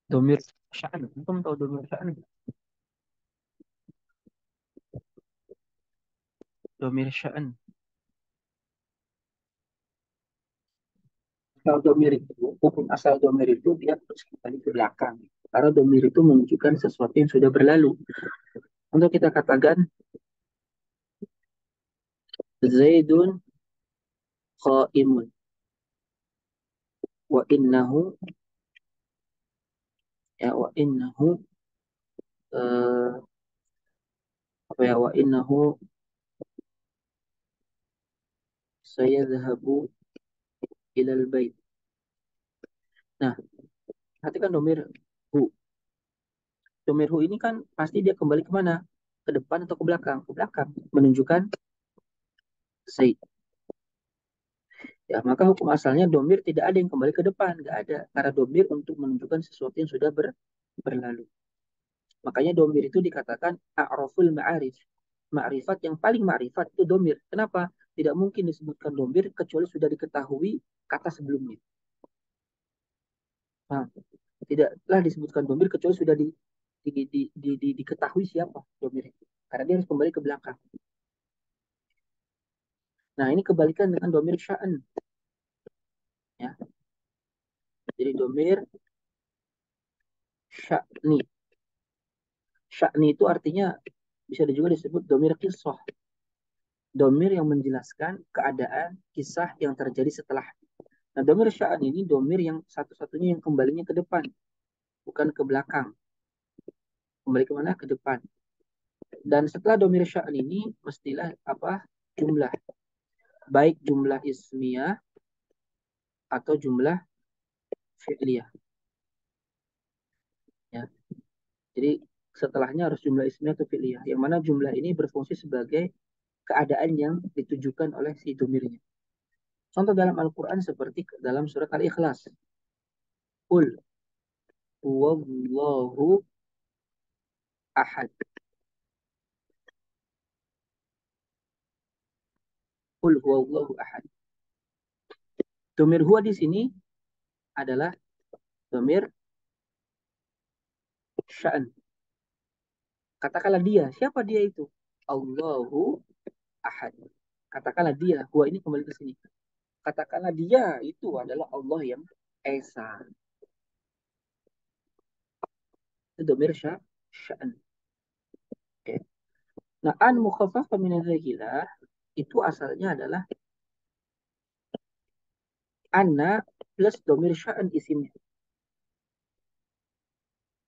Speaker 1: domir sya'an. Antum tahu domir sya'an? Domir sya'an. Asal domir itu, hukum asal domir itu dia terus kembali ke belakang. Karena domir itu menunjukkan sesuatu yang sudah berlalu. Untuk kita katakan Zaidun qaimun wa innahu, ya, wa innahu wa innahu sayadhhabu ilal bait. Nah, perhatikan domir hu. Domir hu ini kan pasti dia kembali kemana? Ke depan atau ke belakang? Ke belakang, menunjukkan Zaid. Ya, maka hukum asalnya domir tidak ada yang kembali ke depan, nggak ada. Karena domir untuk menunjukkan sesuatu yang sudah berlalu. Makanya domir itu dikatakan a'raful ma'arif. Ma'rifat yang paling ma'rifat itu domir. Kenapa? Tidak mungkin disebutkan domir kecuali sudah diketahui kata sebelumnya. Nah, tidaklah disebutkan domir kecuali sudah diketahui siapa domir itu. Karena dia harus kembali ke belakang. Nah, ini kebalikan dengan domir sya'an. Ya. Jadi domir sya'ni. Sya'ni itu artinya bisa juga disebut domir qisah. Domir yang menjelaskan keadaan kisah yang terjadi setelah. Nah, domir sya'an ini domir yang satu-satunya yang kembalinya ke depan, bukan ke belakang. Kembali ke mana? Ke depan. Dan setelah domir sya'an ini mestilah apa? Jumlah. Baik jumlah ismiyah atau jumlah fi'liyah. Ya. Jadi setelahnya harus jumlah ismiyah atau fi'liyah. Yang mana jumlah ini berfungsi sebagai keadaan yang ditujukan oleh si domirnya. Contoh dalam Al-Quran seperti dalam surat Al-Ikhlas. Qul huwallahu ahad. Qul huwallahu ahad. Domir huwa di sini adalah domir sya'an. Katakanlah dia. Siapa dia itu? Allahu ahad. Katakanlah dia. Huwa ini kembali ke sini. Katakanlah dia itu adalah Allah yang Esa. Itu domir sya'an. Oke. Nah, an mukhaffafah min adzakilah itu asalnya adalah anna plus domir sya'an isimnya.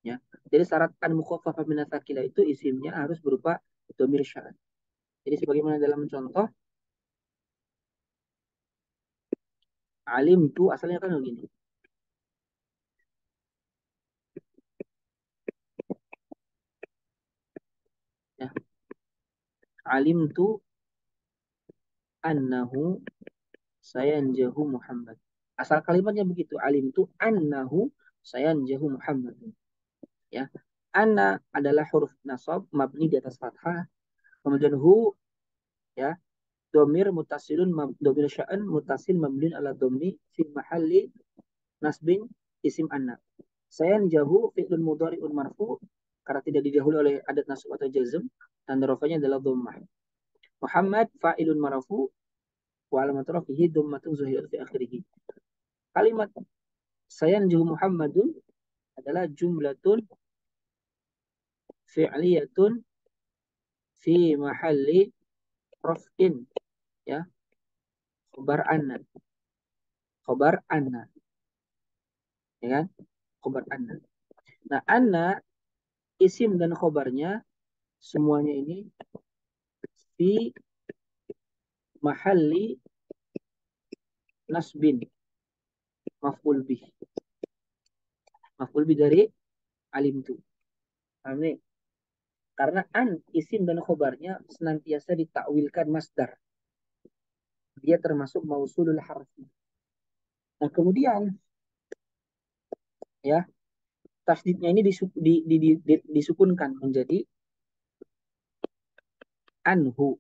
Speaker 1: Ya. Jadi syarat an mukhaffafah min adzakilah itu isimnya harus berupa domir sya'an. Jadi sebagaimana dalam contoh alim tu asalnya kan begini. Ya. Alim tu annahu sayanjahu Muhammad. Asal kalimatnya begitu. Alim tu annahu sayanjahu Muhammad. Ya. Anna adalah huruf nasab mabni di atas fathah. Kemudian hu ya domir mutasilun domir sya'an mutasil mabni ala domi fi mahalli nasbin isim anna. Sayanjahu fi'lun mudhari'un marfu karena tidak didahului oleh adat nasab atau jazm dan rafanya adalah dhammah. Muhammad fa'ilun marfu wa alamat rafihi dhammatun zahiratun fi akhirih. Kalimat sayanjahu Muhammadun adalah jumlatun fi'liyatun fi mahalli raf'in ya khabar anna ya kan khabar anna. Nah anna isim dan khabarnya semuanya ini fi mahalli nasbin maf'ul bih dari alim tu. Paham nih? Karena an isim dan khobarnya senantiasa ditakwilkan masdar. Dia termasuk mausulul harfi. Nah kemudian ya tasdidnya ini disukunkan menjadi anhu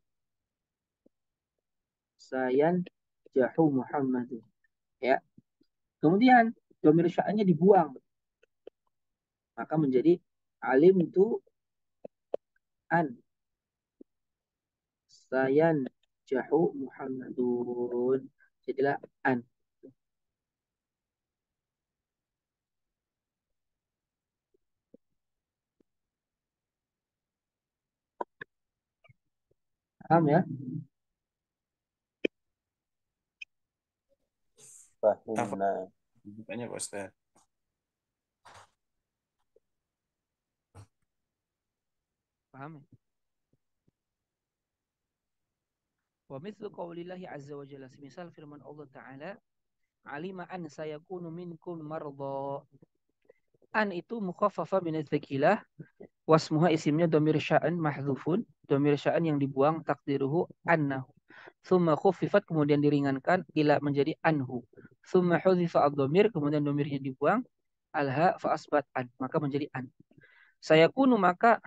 Speaker 1: sayan jahu Muhammadun. Ya. Kemudian domir sya'annya dibuang. Maka menjadi alim tu an sayan jahu Muhammadun. Jadilah an. Paham ya?
Speaker 2: Fahimna.
Speaker 3: Bukannya Pak Ustaz.
Speaker 1: Paham ya? Wa mithlu qawlillahi azza wa jalla semisal firman Allah Ta'ala alima an sayakunu minkum marda. An itu mukhaffafa min adz-dzakilah wasmuha isimnya dhamir sya'an mahdzufun, dhamir sya'an yang dibuang takdiruhu annahu. Tsumma khuffifat kemudian diringankan ila menjadi anhu. Tsumma hudhifa ad-dhamir kemudian dhamirnya dibuang alha fa asbat an maka menjadi an. Sayakunu maka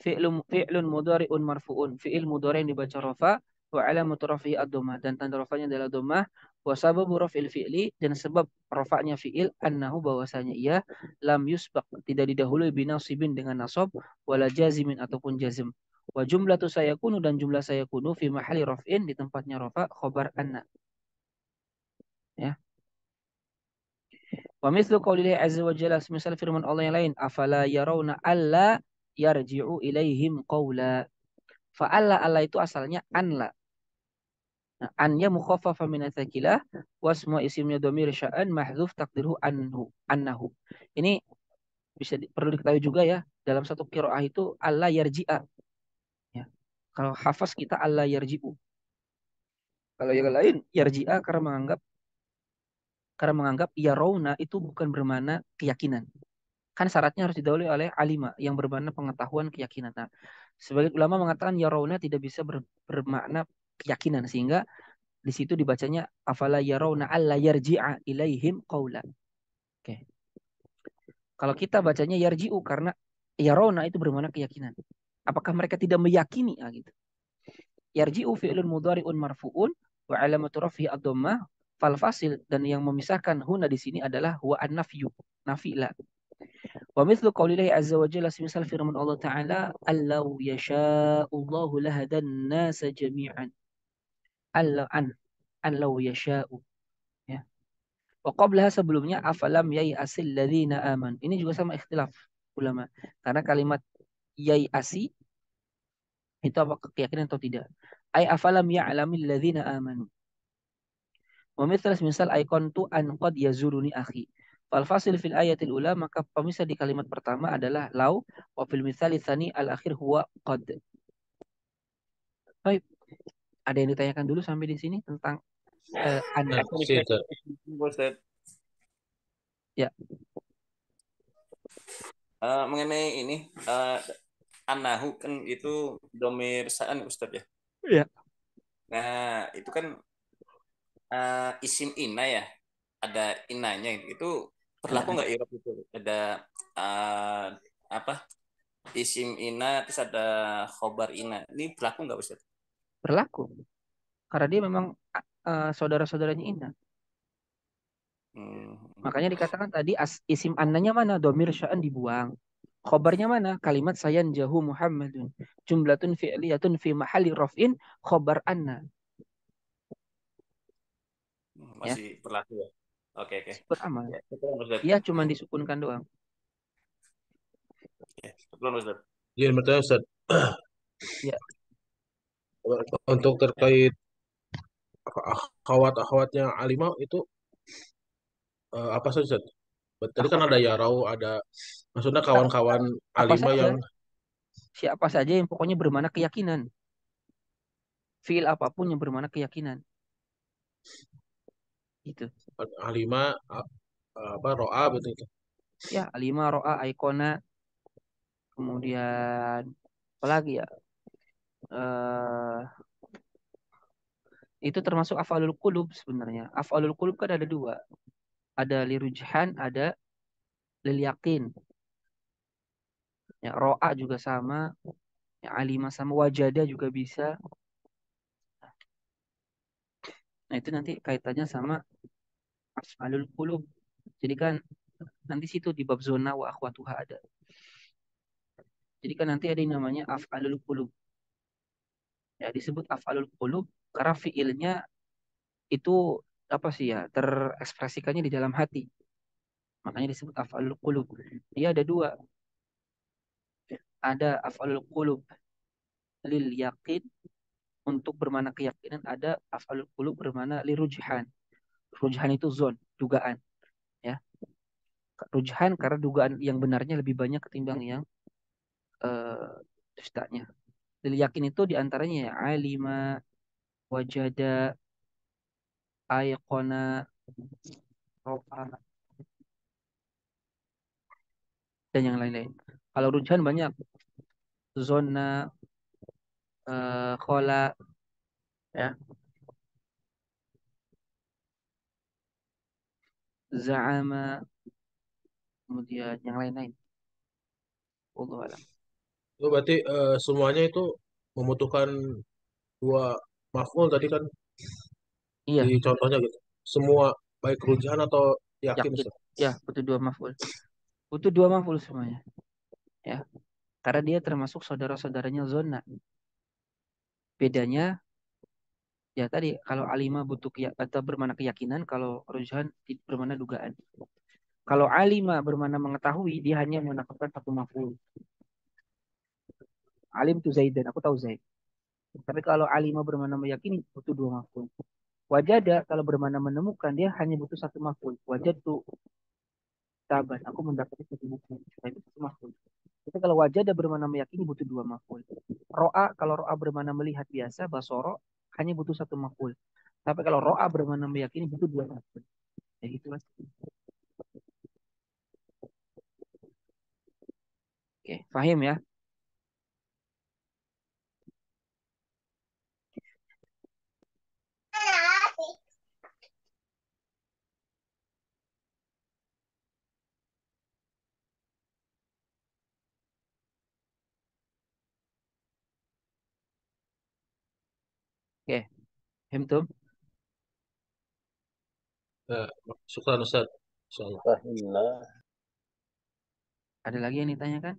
Speaker 1: fi'lun mudhari'un marfu'un. Fi'il mudhari' yang dibaca rafa wa alamatu rafi'i ad-dhammah dan tanda rafanya adalah dhammah wa sababu raf'il fi'li dan sebab rafa'nya fi'il annahu bahwasanya ia lam yusbaq tidak didahului binasibin dengan nasab wala jazimin ataupun jazm. Wa jumlatu sayakunu dan jumlah sayakunu fi mahali raf'in di tempatnya rafa khabar anna. Ya. Wa mithlu qaulillahi azza wa jalla semisal firman Allah yang lain afala yarawna alla yarji'u ilaihim qawla. Fa'alla Allah itu asalnya anla. Nah, annya mukhaffafa min atsakilah wasmu isimnya dhamir sya'an mahdzuf takdiruhu annahu. Ini perlu diketahui juga ya, dalam satu qiraah itu alla yarji'a ya. Kalau hafaz kita alla yarji'u. Kalau yang lain yarji'a karena menganggap yarawna itu bukan bermakna keyakinan. Kan syaratnya harus didahului oleh alima yang bermakna pengetahuan keyakinan. Nah, sebagian ulama mengatakan yarawna tidak bisa bermakna keyakinan sehingga di situ dibacanya afala yarawna alla yarji'a ilaihim qaula. Oke. Kalau kita bacanya yarji'u karena yarawna itu bermakna keyakinan. Apakah mereka tidak meyakini? Gitu. Yarji'u fi'lun mudhari'un marfu'un wa alamatu raf'i ad-dhammah fal fasil, dan yang memisahkan huna di sini adalah huwa an-nafyu, nafi la. Wa mithlu qaulillahi azza wa jalla, semisal firman Allah taala, allau yasha'ullahu lahadan nasa jami'an. Allau yasha'u ya. Wa qablaha, sebelumnya afalam yai'asil ladzina aman. Ini juga sama ikhtilaf ulama. Karena kalimat yai'asi itu apa keyakinan atau tidak. Ai afalam ya'lamil ladzina amanu. Wa mithal misal aikontu an qad yazuruni akhi. Fal fasil fil ayatil ula, maka pemisah di kalimat pertama adalah lau, wa fil mithal tsani al akhir huwa qad. Baik. Ada yang ditanyakan dulu sampai di sini tentang an?
Speaker 5: Ustaz.
Speaker 1: Ya.
Speaker 5: Mengenai ini anahu kan itu domir sa'an Ustaz ya.
Speaker 1: Iya.
Speaker 5: Nah, itu kan isim ina ya. Ada inanya itu berlaku nggak Irab itu? Ada apa? Isim ina terus ada khobar ina. Ini berlaku nggak Ustaz?
Speaker 1: Berlaku. Karena dia memang saudara-saudaranya Ina. Makanya dikatakan tadi isim annanya mana? Domir sya'an dibuang. Khobarnya mana? Kalimat sayan jahu Muhammadun. Jumlatun fi'liyatun fi mahalli raf'in khobar anna.
Speaker 5: Masih berlaku ya? Oke.
Speaker 1: Beramal.
Speaker 5: Ya,
Speaker 1: dia cuma disukunkan doang.
Speaker 5: Ya, sebelum Ustaz.
Speaker 6: Iya, bertanya Ustaz.
Speaker 1: Ya.
Speaker 6: Untuk terkait akhwat-akhwatnya alimah itu apa saja Ustaz? Tadi kan ada yarau, ada maksudnya kawan-kawan alimah yang
Speaker 1: siapa saja yang pokoknya bermakna keyakinan. Fi'il apapun yang bermakna keyakinan. Itu.
Speaker 6: alimah ro'a begitu.
Speaker 1: Ya, alimah, ro'a, aikona. Kemudian apa lagi ya? Itu termasuk af'alul qulub sebenarnya. Af'alul qulub kan ada dua. Ada lirujhan, ada lil yakin. Ya, ro'a juga sama. Ya, alimah sama, wajada juga bisa. Nah, itu nanti kaitannya sama af'alul qulub. Jadi kan nanti situ di bab zona wa akhwatuha ada. Jadi kan nanti ada yang namanya af'alul qulub. Ya, disebut af'alul qulub karena fiilnya itu apa sih ya, terekspresikannya di dalam hati. Makanya disebut af'alul qulub. Dia ada dua. Ada af'alul qulub lil yakin, untuk bermana keyakinan. Ada af'alul qulub bermana lirujhan. Rujhan itu zon, dugaan. Ya. Rujhan karena dugaan yang benarnya lebih banyak ketimbang yang dustanya. Lil yakin itu diantaranya ya alima, wajada, aiqona, ro'a, dan yang lain-lain. Kalau rujhan banyak. Zona, khola, ya, za'ama, kemudian yang lain-lain. Wallahu a'lam.
Speaker 6: Itu berarti semuanya itu membutuhkan dua maf'ul tadi kan
Speaker 1: Iya,
Speaker 6: di contohnya gitu. Semua baik rujahan atau yakin
Speaker 1: yakin.
Speaker 6: Ustaz.
Speaker 1: Ya, butuh dua maf'ul. Butuh dua maf'ul semuanya. Ya. Karena dia termasuk saudara-saudaranya zona. Bedanya ya tadi, kalau alima butuh atau bermana keyakinan, kalau rujhan bermana dugaan. Kalau alima bermana mengetahui, dia hanya menakutkan satu maf'ul. Alim tu Zaidan, aku tahu Zaid. Tapi kalau alima bermana meyakini, butuh dua maf'ul. Wajada kalau bermana menemukan, dia hanya butuh satu maf'ul. Wajad tu. kitaban. Aku mendapati satu buku. Nah, itu satu maf'ul. Tapi kalau wajada bermakna meyakini butuh dua maf'ul. Ro'a, kalau ro'a bermakna melihat biasa, basoro hanya butuh satu maf'ul. Tapi kalau ro'a bermakna meyakini butuh dua maf'ul. Ya gitu Mas. Oke, paham ya? Oke, paham tuh?
Speaker 6: Ya, syukran Ustaz. Insyaallah.
Speaker 2: Alhamdulillah.
Speaker 1: Ada lagi yang ditanyakan?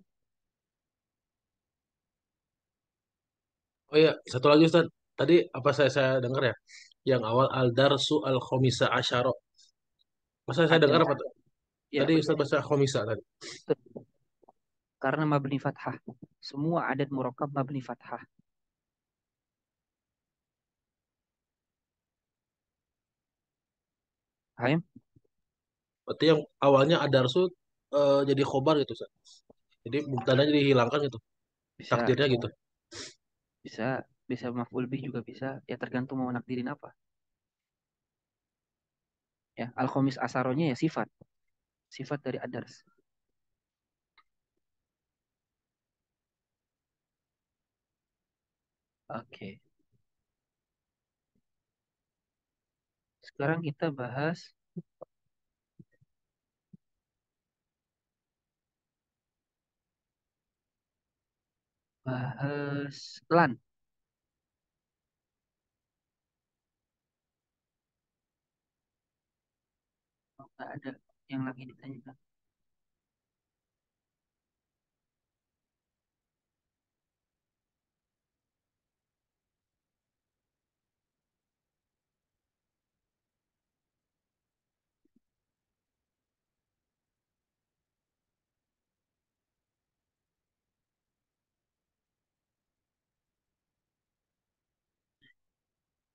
Speaker 6: Oh iya, satu lagi Ustaz. Tadi apa saya dengar ya? Yang awal al-darsu al-khomisa asyara. Masa saya dengar
Speaker 1: Ada.
Speaker 6: apa tuh?
Speaker 1: Ya,
Speaker 6: Tadi Ustaz
Speaker 1: betul.
Speaker 6: baca khomisa tadi.
Speaker 1: Karena mabni fathah. Semua adat murakkab mabni fathah. Paham?
Speaker 6: Berarti yang awalnya ad-darsu jadi khobar gitu Ustaz. Jadi mubtadanya dihilangkan gitu.
Speaker 1: Bisa,
Speaker 6: Takdirnya gitu.
Speaker 1: bisa, bisa maf'ul bih juga bisa. Ya tergantung mau nakdirin apa. Ya, al-khomis asaronya ya sifat. Sifat dari adars. Oke. Sekarang kita bahas lan. Oh, nggak ada yang lagi ditanyakan.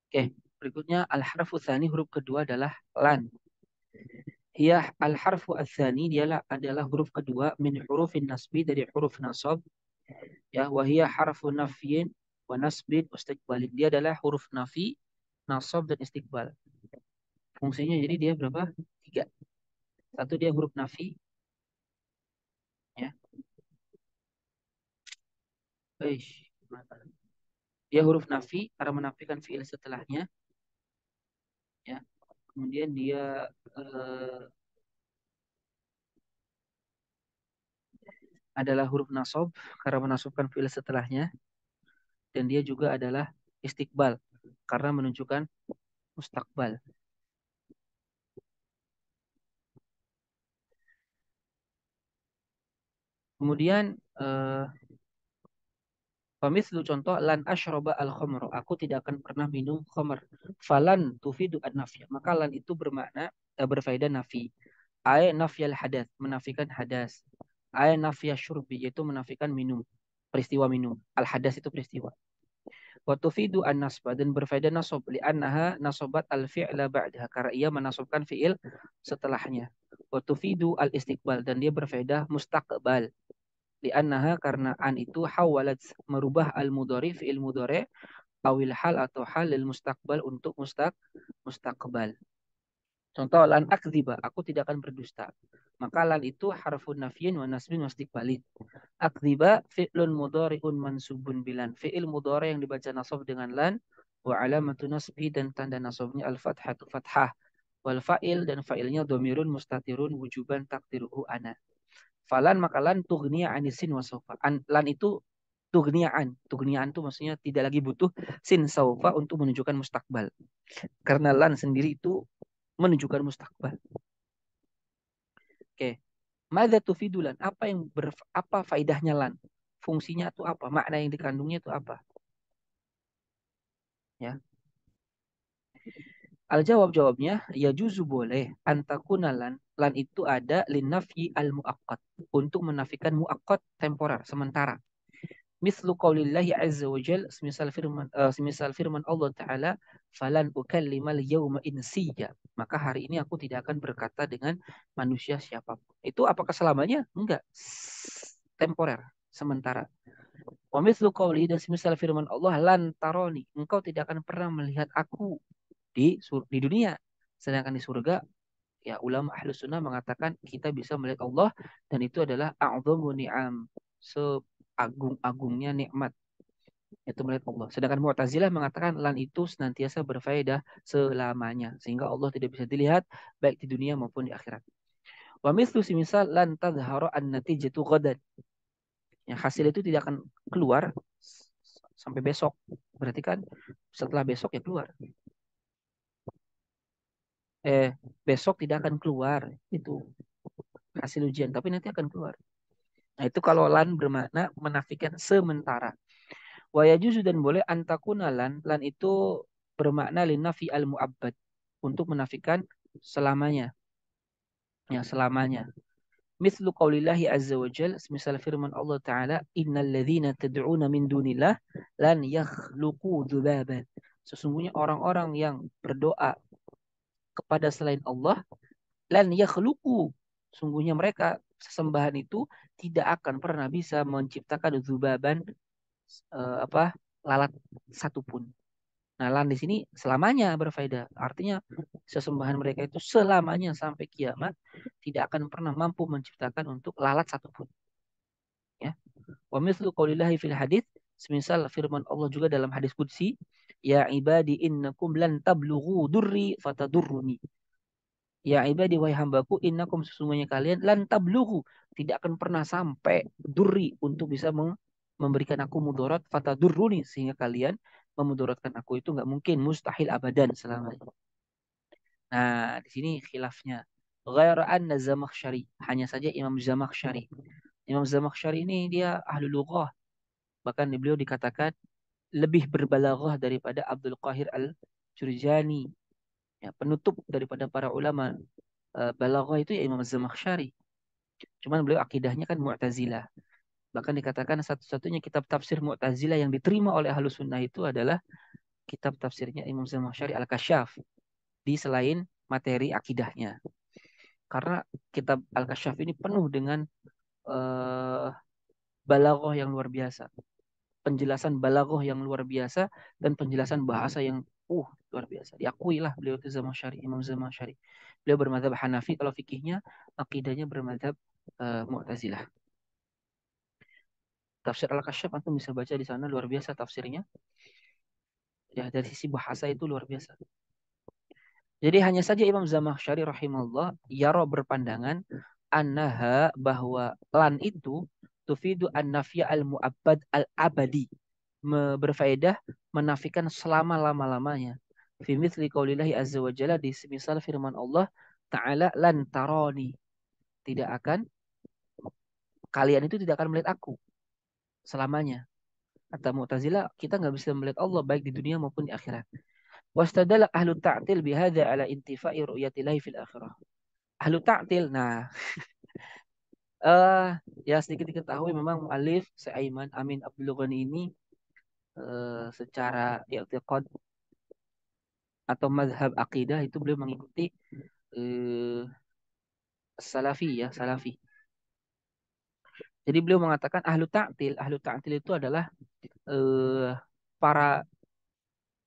Speaker 1: Oke, berikutnya al-harfu tsani huruf kedua adalah lan. Hiya al-harfu ats-tsani adalah huruf kedua min hurufin nasbi dari huruf nasab. Ya, wa hiya harfu nafyin wa nasbin wa istiqbalin. Dia adalah huruf nafi, nasab dan istiqbal. Fungsinya jadi dia berapa? Tiga. Satu dia huruf nafi, ya. Eish, dia huruf nafi karena menafikan fiil setelahnya, ya. Kemudian dia eh, adalah huruf nasab karena menasabkan fiil setelahnya, dan dia juga adalah istiqbal karena menunjukkan mustakbal. Kemudian pamislu contoh lan asyroba al khamr. Aku tidak akan pernah minum khamr. Falan tufidu an nafya. Maka lan itu bermakna berfaedah nafi. Ay nafyal hadas, menafikan hadas. Ay nafya syurbi, yaitu menafikan minum, peristiwa minum. Al hadas itu peristiwa. Wa tufidu an nasba, dan berfaedah nasab li'annaha nasabat al fi'la ba'daha, karena ia menasabkan fi'il setelahnya. Wa tufidu al istiqbal, dan dia berfaedah mustaqbal li'annaha, karena an itu hawalat merubah al mudhari fi'il mudhari awil hal atau hal lil mustaqbal untuk mustaqbal. Contoh lan akdziba, aku tidak akan berdusta. Maka lan itu harfun nafyin wa nasbin wa istiqbalin. Akdziba fi'lun mudhari'un mansubun bilan. Fi'il mudhari yang dibaca nasab dengan lan, wa alamatu nasbi, dan tanda nasabnya al-fathatu fathah. Wal fa'il, dan fa'ilnya domirun mustatirun wujuban takdiruhu ana. Falan maka lan tughniya anisin wa sofa. Lan itu tughniaan. Tughniaan itu maksudnya tidak lagi butuh sin saufa untuk menunjukkan mustakbal. Karena lan sendiri itu menunjukkan mustakbal. Oke. Madza tufidu lan? Apa faidahnya lan? Fungsinya itu apa? Makna yang dikandungnya itu apa? Ya. Jawabnya ya juzu boleh antakuna lan itu ada linafyi al muaqqat, untuk menafikan muaqqat temporer sementara. Mislu qaulillahi azza wa jal, semisal firman Allah Ta'ala, falan ukallimal yawma insiyya. Maka hari ini aku tidak akan berkata dengan manusia siapapun. Itu apakah selamanya? Enggak. Temporer, sementara. Wa mithlu qawli, dan semisal firman Allah, lan taroni, engkau tidak akan pernah melihat aku di dunia. Sedangkan di surga, ya ulama ahlus sunnah mengatakan kita bisa melihat Allah, dan itu adalah a'dhamu ni'am, seagung-agungnya nikmat, itu melihat Allah. Sedangkan Mu'tazilah mengatakan lan itu senantiasa berfaedah selamanya, sehingga Allah tidak bisa dilihat baik di dunia maupun di akhirat. Wa mithlu semisal lan tadhhara an-natijatu ghadan. Yang hasil itu tidak akan keluar sampai besok. Berarti kan setelah besok ya keluar. Besok tidak akan keluar itu hasil ujian, tapi nanti akan keluar. Nah, itu kalau lan bermakna menafikan sementara. Wa yajuzu, dan boleh antakuna lan itu bermakna linafi al-mu'abbad, untuk menafikan selamanya. Ya, selamanya. Mithlu qaulillahi azza wa jal, semisal firman Allah Ta'ala, innal ladzina tad'una min dunillah lan yakhluqu dzubaban. Sesungguhnya orang-orang yang berdoa kepada selain Allah, lan yakhluqu, sungguhnya mereka sesembahan itu tidak akan pernah bisa menciptakan dzubaban, lalat satupun. Nah, lan di sini selamanya berfaedah. Artinya sesembahan mereka itu selamanya sampai kiamat tidak akan pernah mampu menciptakan untuk lalat satupun. Ya. Wa mithlu qaulillahi fil hadits, semisal firman Allah juga dalam hadis qudsi, ya ibadi innakum lan tablughu durri fatadurruni. Ya ibadi, wahai hambaku, innakum, sesungguhnya kalian, lan tablughu, tidak akan pernah sampai durri, untuk bisa memberikan aku mudarat, fatadurruni, sehingga kalian memudaratkan aku, itu nggak mungkin, mustahil abadan selamanya. Nah, di sini khilafnya. Ghaira anna Zamakhsyari, hanya saja Imam Zamakhsyari. Imam Zamakhsyari ini dia ahli lughah. Bahkan beliau dikatakan lebih berbalaghah daripada Abdul Qahir Al-Jurjani. Ya, penutup daripada para ulama balaghah itu ya Imam Zamakhsyari. Cuman beliau akidahnya kan Mu'tazilah. Bahkan dikatakan satu-satunya kitab tafsir Mu'tazilah yang diterima oleh Ahlus Sunnah itu adalah kitab tafsirnya Imam Zamakhsyari Al-Kasyaf, di selain materi akidahnya. Karena kitab Al-Kasyaf ini penuh dengan balaghah yang luar biasa. Penjelasan balaghah yang luar biasa, dan penjelasan bahasa yang luar biasa. Diakui lah beliau itu Zamakhsyari, Imam Zamakhsyari. Beliau bermadzhab Hanafi, kalau fikihnya, akidahnya bermadzhab Mu'tazilah. Tafsir Al-Kasyaf antum bisa baca di sana, luar biasa tafsirnya. Ya, dari sisi bahasa itu luar biasa. Jadi hanya saja Imam Zamakhsyari rahimahullah yara berpandangan annaha, bahwa lan itu tufidu an-nafya al-mu'abbad al-abadi, berfaedah menafikan selama-lama-lamanya. Fi mithli qaulillahi azza wa jalla, di semisal firman Allah Ta'ala, lan tarani, kalian itu tidak akan melihat aku selamanya. Kata Mu'tazilah, kita nggak bisa melihat Allah baik di dunia maupun di akhirat. Wastadala ahlu ta'til bihadza ala intifa'i ru'yatillahi fil akhirah. Ahlu ta'til, nah ya sedikit diketahui memang mu'alif Sa'aiman Amin Abdul Ghani ini secara i'tiqad atau mazhab akidah itu beliau mengikuti Salafi, ya, Salafi. Jadi beliau mengatakan ahlu ta'til itu adalah para,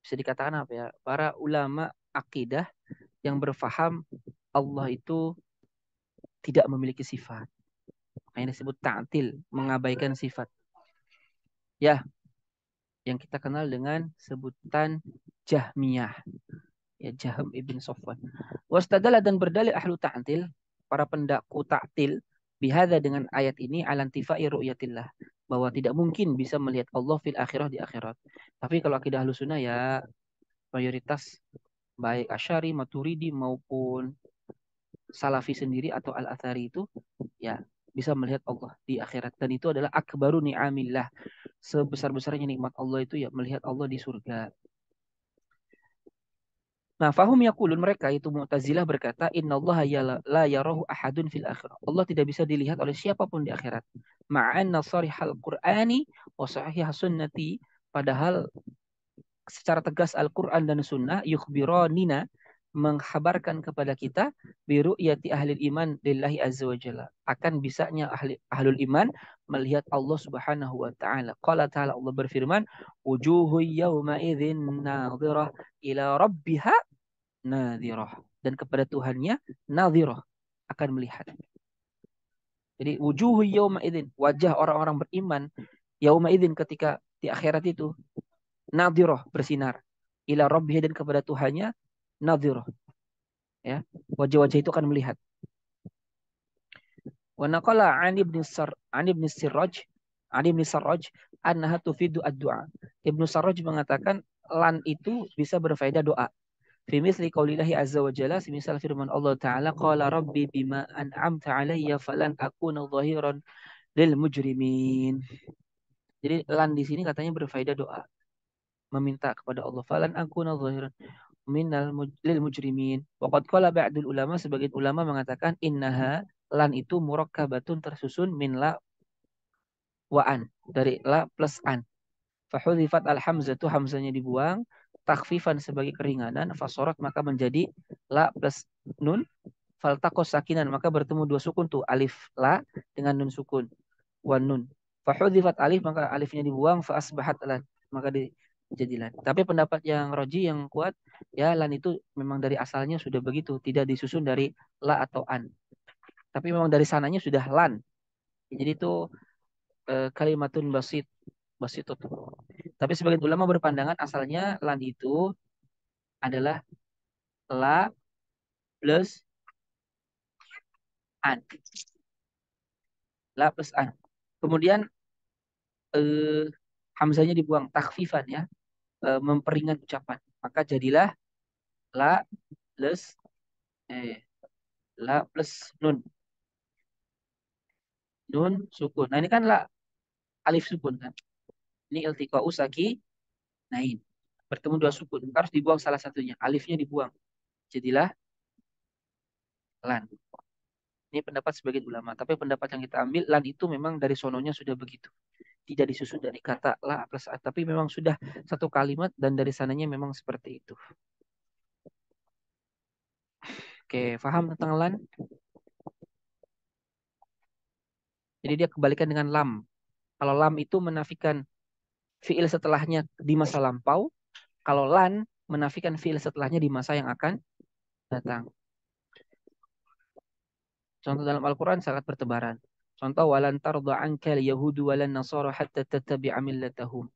Speaker 1: bisa dikatakan apa ya, para ulama akidah yang berfaham Allah itu tidak memiliki sifat. Makanya disebut ta'til, mengabaikan sifat. Ya, yang kita kenal dengan sebutan Jahmiyah. Ya, Jahm ibn Safwan. Wastadala, dan berdalil ahlu ta'til, para pendaku ta'til, bihadza, dengan ayat ini, alantifa'i ru'yatillah, bahwa tidak mungkin bisa melihat Allah fil akhirah, di akhirat. Tapi kalau akidah ahlu sunnah ya mayoritas baik Asy'ari, Maturidi maupun Salafi sendiri atau Al-Athari itu ya bisa melihat Allah di akhirat, dan itu adalah akbaru ni'amillah, sebesar-besarnya nikmat Allah itu ya melihat Allah di surga. Nah, fahum yaqulun, mereka itu Mu'tazilah berkata, innallaha la yarahu ahadun fil akhirah. Allah tidak bisa dilihat oleh siapapun di akhirat. Ma'anna sarihal Qur'ani wa sahihah sunnati, padahal secara tegas Al-Qur'an dan Sunnah yukhbiranina, menghabarkan kepada kita biru'yati ahli iman lillahi azza wa jalla, akan bisanya ahlul iman melihat Allah Subhanahu wa taala. Qala ta'ala, Allah berfirman, wujuhu yawma idzin nadhirah ila rabbiha nadhirah, dan kepada Tuhannya nadhirah, akan melihat. Jadi wujuhu yauma idzin, wajah orang-orang beriman yauma idzin, ketika di akhirat itu, nadhirah, bersinar, ila rabbih, dan kepada Tuhannya nadhirah, ya, wajah-wajah itu akan melihat. Wa naqala an ibn Sirraj annaha tufidu ad-du'a. Ibnu Sarraj mengatakan lan itu bisa berfaedah doa. Fi misli qaulillahi azza wa jalla, semisal firman Allah taala, qala rabbi bima an'amta alayya falan akuna dhahiran lil mujrimin. Jadi lan di sini katanya berfaedah doa, meminta kepada Allah, falan akuna dhahiran lil mujrimin. Wa qad qala ba'dul ulama, sebagian ulama mengatakan innaha, lan itu murakkabatun, tersusun min la wa an, dari la plus an. Fahudhifat al-hamzatu, hamzanya dibuang, takhfifan, sebagai keringanan, fasorat, maka menjadi la plus nun, faltaqos sakinan, maka bertemu dua sukun tuh, alif la dengan nun sukun, wan nun. Fahudhifat alif, maka alifnya dibuang, fa asbahat lan, maka jadi lan. Tapi pendapat yang roji, yang kuat, ya lan itu memang dari asalnya sudah begitu, tidak disusun dari la atau an. Tapi memang dari sananya sudah lan. Jadi itu kalimatun basitut. Tapi sebagian ulama berpandangan asalnya lan itu adalah la plus an. La plus an. Kemudian hamzanya dibuang, takhfifan, ya, memperingan ucapan. Maka jadilah la plus la plus nun. Nun sukun. Nah, ini kan la alif sukun kan. Ini iltiqa'u sakinain. Bertemu dua sukun. Harus dibuang salah satunya. Alifnya dibuang. Jadilah lan. Ini pendapat sebagian ulama. Tapi pendapat yang kita ambil, lan itu memang dari sononya sudah begitu. Tidak disusun dari kata la plus a. Tapi memang sudah satu kalimat dan dari sananya memang seperti itu. Oke, paham tentang lan? Jadi dia kebalikan dengan lam. Kalau lam itu menafikan fiil setelahnya di masa lampau. Kalau lan menafikan fiil setelahnya di masa yang akan datang. Contoh dalam Al-Quran sangat bertebaran. Contoh, walan tarda ankal yahudu walan nasara hatta tattabi'a millatahum.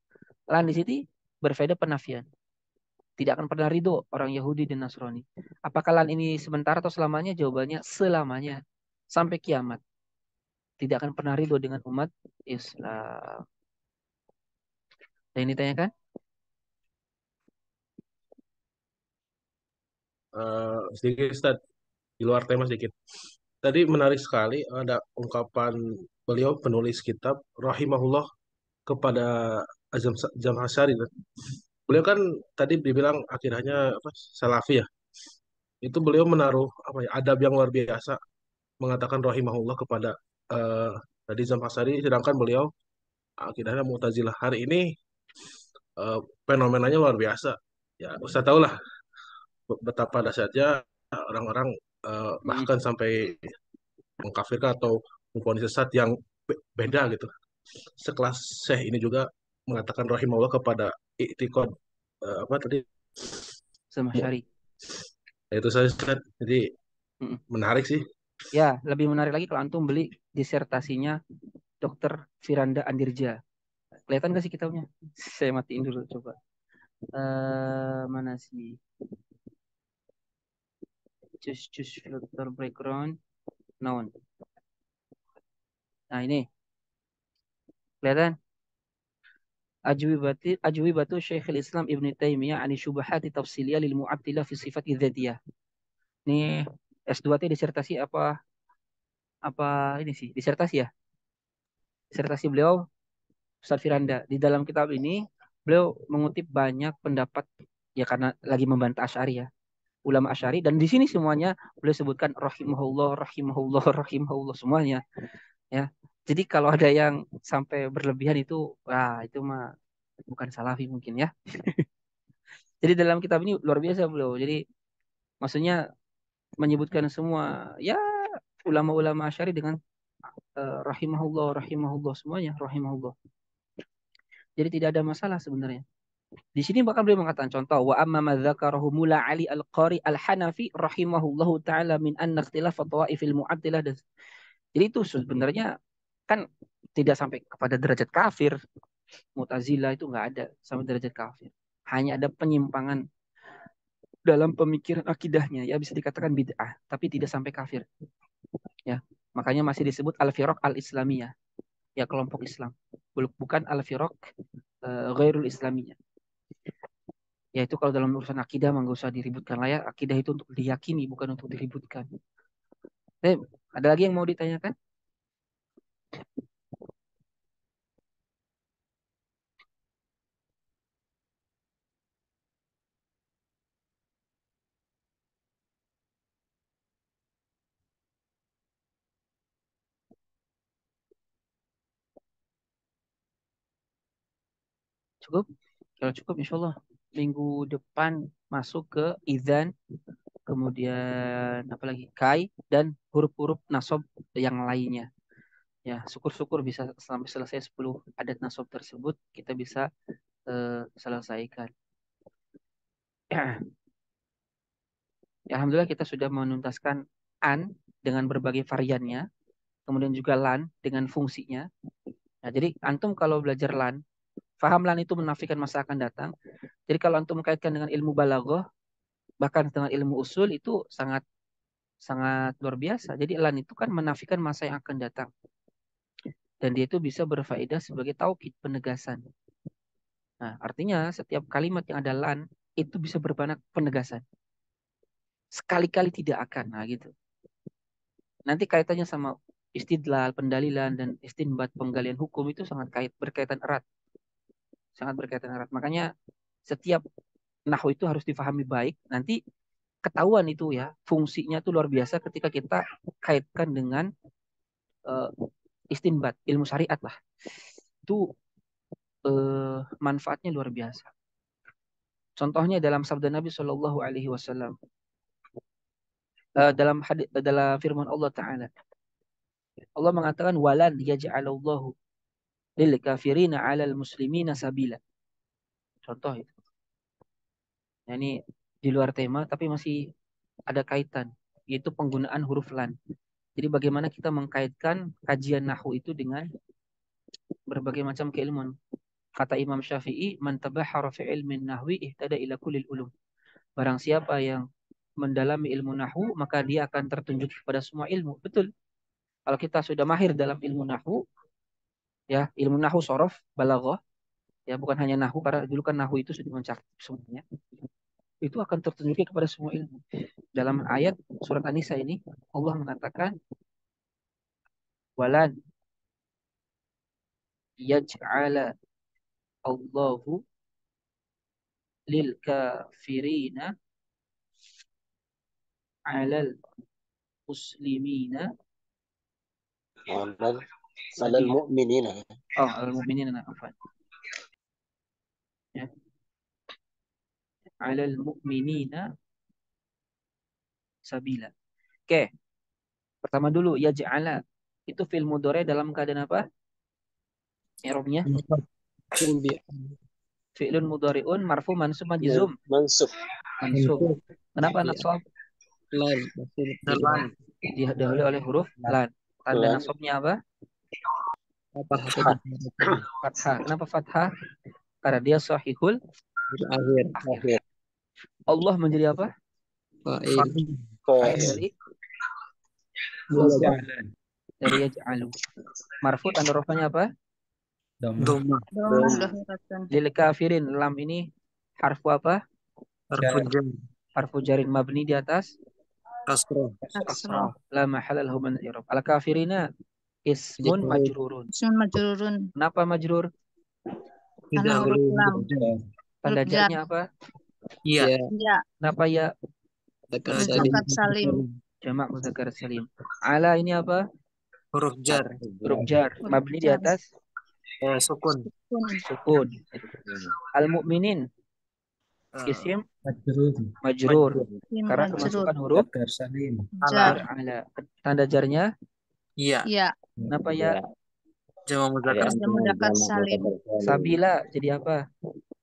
Speaker 1: Lan di sini berfaedah penafian. Tidak akan pernah ridho orang Yahudi dan Nasrani. Apakah lan ini sementara atau selamanya? Jawabannya selamanya. Sampai kiamat. Tidak akan pernah ridho dengan umat Islam. Ada yang ditanyakan?
Speaker 6: Sedikit Ustaz, di luar tema sedikit. Tadi menarik sekali ada ungkapan beliau penulis kitab rahimahullah kepada Azam Jam Hasyari. Beliau kan tadi dibilang akidahnya apa, Salafi ya. Itu beliau menaruh apa ya, adab yang luar biasa mengatakan rahimahullah kepada eh, tadi Zam Hasyari, sedangkan beliau akidahnya Mu'tazilah. Hari ini fenomenanya luar biasa. Ya, Ustaz tahu lah betapa dahsyatnya orang-orang bahkan sampai mengkafirkan atau memvonis sesat yang beda gitu. Sekelas Syekh ini juga mengatakan rahimahullah kepada i'tiqad apa tadi?
Speaker 1: Sama syari.
Speaker 6: Itu saja Ustaz. Jadi menarik sih.
Speaker 1: Ya, lebih menarik lagi kalau antum beli disertasinya Dr. Firanda Andirja. Kelihatan gak sih kitabnya? Saya matiin dulu coba. Mana sih? Choose filter background. Noun. Nah, ini. Kelihatan? Ajwibatu Syekhul Islam Ibn Taimiyah ani syubhati tafsiliyah lil mu'attilah fi sifat dzatiyah. Ini S2T disertasi apa ini sih? Disertasi ya? Disertasi beliau Ustaz Firanda. Di dalam kitab ini beliau mengutip banyak pendapat, ya karena lagi membantah Asy'ari ya. ulama Asy'ari, dan di sini semuanya boleh sebutkan rahimahullah, rahimahullah, rahimahullah semuanya ya. Jadi kalau ada yang sampai berlebihan itu, wah itu mah bukan salafi mungkin ya. Jadi dalam kitab ini luar biasa beliau. Jadi maksudnya menyebutkan semua ya ulama-ulama Asy'ari dengan rahimahullah, rahimahullah semuanya, rahimahullah. Jadi tidak ada masalah sebenarnya. Di sini bahkan beliau mengatakan contoh wa amma madzakarahu Mula Ali Al-Qari Al-Hanafi rahimahullahu taala min anna ikhtilaf tawaifil mu'attilah. Jadi itu sebenarnya kan tidak sampai kepada derajat kafir. Mu'tazilah itu enggak ada sampai derajat kafir. Hanya ada penyimpangan dalam pemikiran akidahnya, ya bisa dikatakan bid'ah, tapi tidak sampai kafir. Ya, makanya masih disebut al-firaq al-islamiyah. Ya, kelompok Islam. Bukan al-firaq ghairul islamiyah. Yaitu kalau dalam urusan akidah mah nggak usah diributkan lah ya. Akidah itu untuk diyakini, bukan untuk diributkan. Ada lagi yang mau ditanyakan? Cukup? Kalau cukup insya Allah minggu depan masuk ke idzan, kemudian apa lagi? Kai dan huruf-huruf nasab yang lainnya. Ya, syukur-syukur bisa sampai selesai 10 adat nasab tersebut kita bisa selesaikan. Ya, alhamdulillah kita sudah menuntaskan an dengan berbagai variannya, kemudian juga lan dengan fungsinya. Nah, jadi antum kalau belajar lan, faham lan itu menafikan masa akan datang. Jadi kalau antum mengkaitkan dengan ilmu balaghah, bahkan dengan ilmu usul itu sangat sangat luar biasa. Jadi lan itu kan menafikan masa yang akan datang. Dan dia itu bisa berfaedah sebagai taukid, penegasan. Nah, artinya setiap kalimat yang ada lan itu bisa bermakna penegasan. Sekali-kali tidak akan, nah gitu. Nanti kaitannya sama istidlal, pendalilan, dan istinbat, penggalian hukum itu sangat berkaitan erat. Sangat berkaitan erat. Makanya setiap nahwu itu harus difahami baik. Nanti ketahuan itu ya, fungsinya itu luar biasa ketika kita kaitkan dengan istinbat, ilmu syariat lah. Itu manfaatnya luar biasa. Contohnya dalam sabda Nabi Shallallahu Alaihi Wasallam, dalam firman Allah Taala, Allah mengatakan walan yaj'alallahu lil kafirina 'alal muslimina sabila. Contoh itu. Nah, ini di luar tema tapi masih ada kaitan, yaitu penggunaan huruf lan. Jadi bagaimana kita mengkaitkan kajian nahwu itu dengan berbagai macam keilmuan. Kata Imam Syafi'i, man tabahhara fi ilmin nahwi ihtada ila kullil ulum. Barang siapa yang mendalami ilmu nahwu, maka dia akan tertunjuk kepada semua ilmu. Betul. Kalau kita sudah mahir dalam ilmu nahwu, ya, ilmu nahwu sorof, balaghah, ya bukan hanya nahwu, karena dulu kan nahwu itu sudah mencakup semuanya. Itu akan tertunjuknya kepada semua ilmu. Dalam ayat surat An-Nisa ini, Allah mengatakan, walan yaj'ala Allahu lil kafirina 'alal muslimina
Speaker 7: alal mu'minina.
Speaker 1: Oh, al-mu'minina, afwan. Ya. 'Alal mu'minina sabila. Oke. Pertama dulu yaj'ala. Itu fi'il mudhari dalam keadaan apa? I'rabnya? Fi'lun mudhari'un marfu mansub majzum.
Speaker 7: Mansub.
Speaker 1: Kenapa nasab?
Speaker 3: Lan.
Speaker 1: Didahului oleh huruf lan. Tanda nasabnya apa? Fathah. Kenapa fathah? Karena dia sahihul akhir. Allah menjadi apa? Fa'il dari yaj'alu. Marfu tanda rafanya apa?
Speaker 3: Dhamma.
Speaker 1: Lil kafirin, lam ini harfu apa? Harfu jarin mabni di atas kasrah. La mahalla lahu min i'rab. Al kafirina ismun majrurun. Kenapa majrur?
Speaker 3: Karena huruf lam.
Speaker 1: Tanda jarnya apa?
Speaker 3: Iya.
Speaker 1: Kenapa ya?
Speaker 3: Zakar
Speaker 1: Muzakkar
Speaker 3: salim.
Speaker 8: Muzakkar salim.
Speaker 1: jamak muzakkar salim. Ala ini apa?
Speaker 3: Huruf jar.
Speaker 1: Huruf jar.
Speaker 8: Huruf
Speaker 1: Mabni di
Speaker 8: jar.
Speaker 1: atas
Speaker 3: Sukun.
Speaker 8: Sukun.
Speaker 1: sukun. Al-mu'minin isim
Speaker 9: Majrur.
Speaker 1: majrur
Speaker 8: Isim
Speaker 1: karena
Speaker 8: majrur.
Speaker 1: kemasukan huruf
Speaker 9: Zakar salim.
Speaker 8: Jar.
Speaker 1: ala. Tanda jarnya
Speaker 3: Iya.
Speaker 8: Ya.
Speaker 1: kenapa ya?
Speaker 3: Jama muzakkar
Speaker 8: Ada muzakkar salim.
Speaker 1: Sabila jadi apa?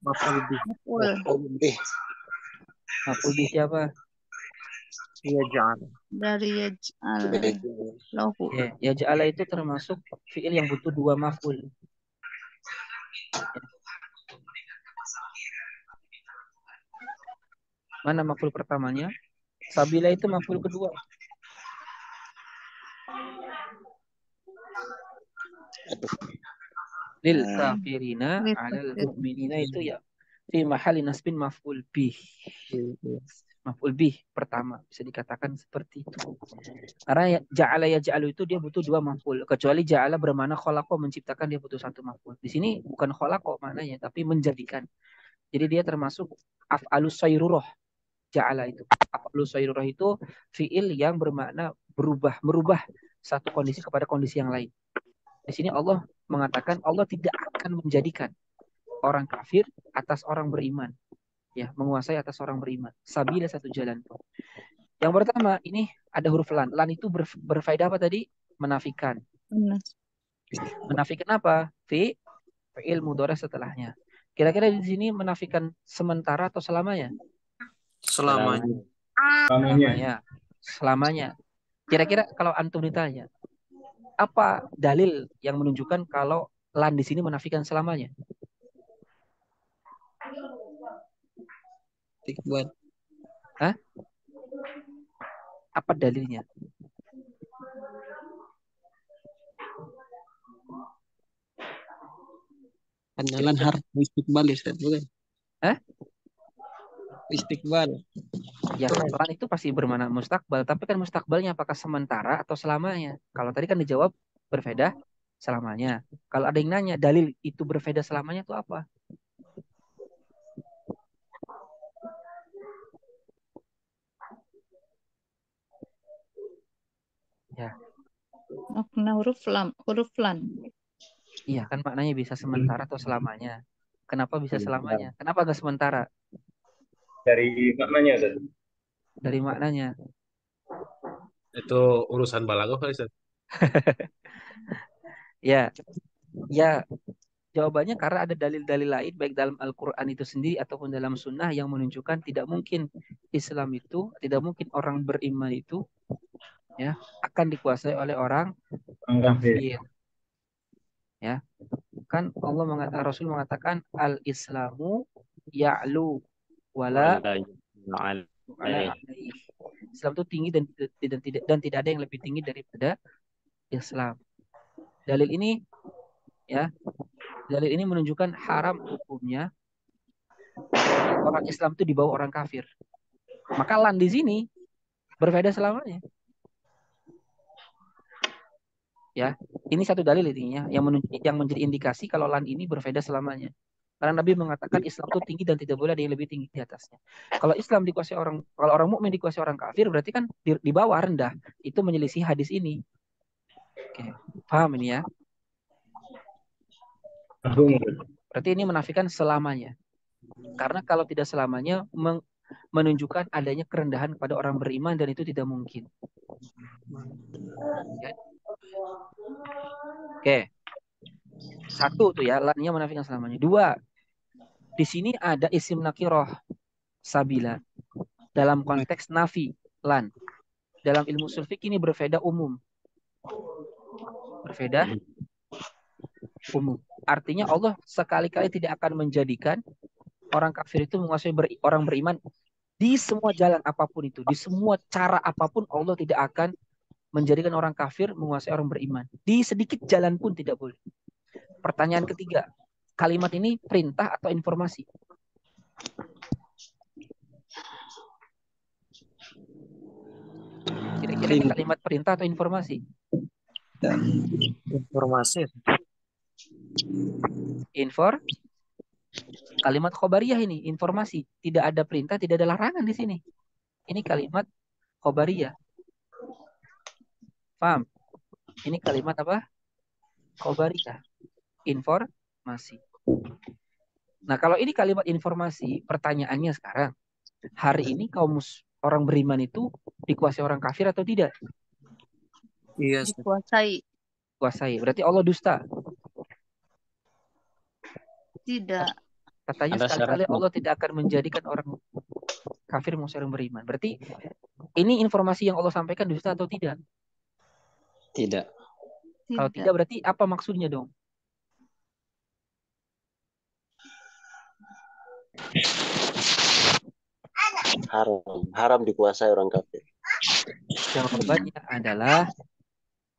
Speaker 3: maf'ul bih.
Speaker 8: Maf'ul.
Speaker 7: bih
Speaker 1: Maf'ul bih siapa?
Speaker 3: Iya jar.
Speaker 8: Dari yaj'al. Lahu.
Speaker 1: Ya ja'ala itu termasuk fiil yang butuh dua maf'ul. Mana maf'ul pertamanya? Sabila itu maf'ul kedua. Lil kafirina
Speaker 8: Lil
Speaker 1: alal
Speaker 8: kafir.
Speaker 1: mu'minina itu ya fi mahali nasbin maf'ul bih. Maf'ul bih pertama bisa dikatakan seperti itu. Karena ja'ala ya ja'alu itu dia butuh dua maf'ul. Kecuali ja'ala bermakna khalaqa menciptakan dia butuh satu maf'ul. Di sini bukan khalaqa maknanya tapi menjadikan. Jadi dia termasuk af'alus sayrurah. Ja'ala itu. Af'alus sayrurah itu fiil yang bermakna merubah satu kondisi kepada kondisi yang lain. Di sini Allah mengatakan Allah tidak akan menjadikan orang kafir atas orang beriman. Ya, menguasai atas orang beriman. Sabila satu jalan pun. Yang pertama, ini ada huruf lan. Lan itu berfaedah apa tadi? Menafikan. Menafikan apa? Fi'il mudhari setelahnya. Kira-kira di sini menafikan sementara atau selamanya?
Speaker 3: Selamanya.
Speaker 1: Selamanya. Kira-kira kalau antum ditanya, apa dalil yang menunjukkan kalau lan di sini menafikan selamanya?
Speaker 3: Tikbat.
Speaker 1: Hah? Apa dalilnya?
Speaker 3: Andalan harf istiqbal Ustaz, bukan?
Speaker 1: Hah?
Speaker 3: Istiqbal.
Speaker 1: Ya, lan itu pasti bermakna mustakbal, tapi kan mustakbalnya apakah sementara atau selamanya? Kalau tadi kan dijawab berfaedah selamanya. Kalau ada yang nanya dalil itu berfaedah selamanya itu apa? Ya.
Speaker 8: Makna huruf lan.
Speaker 1: Iya, kan maknanya bisa sementara atau selamanya. Kenapa bisa selamanya? Kenapa nggak sementara?
Speaker 2: Dari maknanya, Ustaz.
Speaker 1: Dari maknanya.
Speaker 6: Itu urusan balaghah kali, Ustaz.
Speaker 1: Ya, jawabannya karena ada dalil-dalil lain baik dalam Al-Quran itu sendiri ataupun dalam Sunnah yang menunjukkan tidak mungkin Islam itu, tidak mungkin orang beriman itu ya akan dikuasai oleh orang kafir. Ya, kan Allah mengatakan, Rasul mengatakan al-Islamu ya'lu wala alaihi. Islam itu tinggi dan tidak ada yang lebih tinggi daripada Islam. Dalil ini menunjukkan haram hukumnya orang Islam itu di bawah orang kafir. Maka lan di sini berfaedah selamanya. Ya, ini satu dalil intinya yang menjadi indikasi kalau lan ini berfaedah selamanya. Karena Nabi mengatakan Islam itu tinggi dan tidak boleh ada yang lebih tinggi di atasnya. Kalau Islam dikuasai kalau orang mukmin dikuasai orang kafir, berarti kan di bawah rendah. Itu menyelisih hadis ini. Oke, paham ini ya? Berarti ini menafikan selamanya. Karena kalau tidak selamanya menunjukkan adanya kerendahan kepada orang beriman dan itu tidak mungkin. Ya. Oke. Satu tuh ya, lannya menafikan selamanya. Dua, di sini ada isim nakirah sabila dalam konteks nafi lan. Dalam ilmu ushul fiqh ini berfaedah umum. Berfaedah umum. Artinya Allah sekali-kali tidak akan menjadikan orang kafir itu menguasai orang beriman di semua jalan apapun itu, di semua cara apapun Allah tidak akan menjadikan orang kafir menguasai orang beriman. Di sedikit jalan pun tidak boleh. Pertanyaan ketiga, kalimat ini perintah atau informasi? Kira-kira ini kalimat perintah atau informasi?
Speaker 3: Informasi.
Speaker 1: Kalimat khobariyah ini, informasi. Tidak ada perintah, tidak ada larangan di sini. Ini kalimat khobariyah. Paham? Ini kalimat apa? Khobariyah. Informasi. Nah, kalau ini kalimat informasi, pertanyaannya sekarang, hari ini orang beriman itu dikuasai orang kafir atau tidak?
Speaker 3: Iya, Ustaz.
Speaker 8: Dikuasai.
Speaker 1: Kuasai. Berarti Allah dusta.
Speaker 8: Tidak.
Speaker 1: Katanya
Speaker 3: Ada
Speaker 1: sekali-kali
Speaker 3: syaratnya.
Speaker 1: Allah tidak akan menjadikan orang kafir menguasai orang beriman. Berarti ini informasi yang Allah sampaikan dusta atau tidak?
Speaker 3: Tidak.
Speaker 1: Kalau tidak berarti apa maksudnya dong?
Speaker 7: Haram dikuasai orang kafir.
Speaker 1: Jawabannya adalah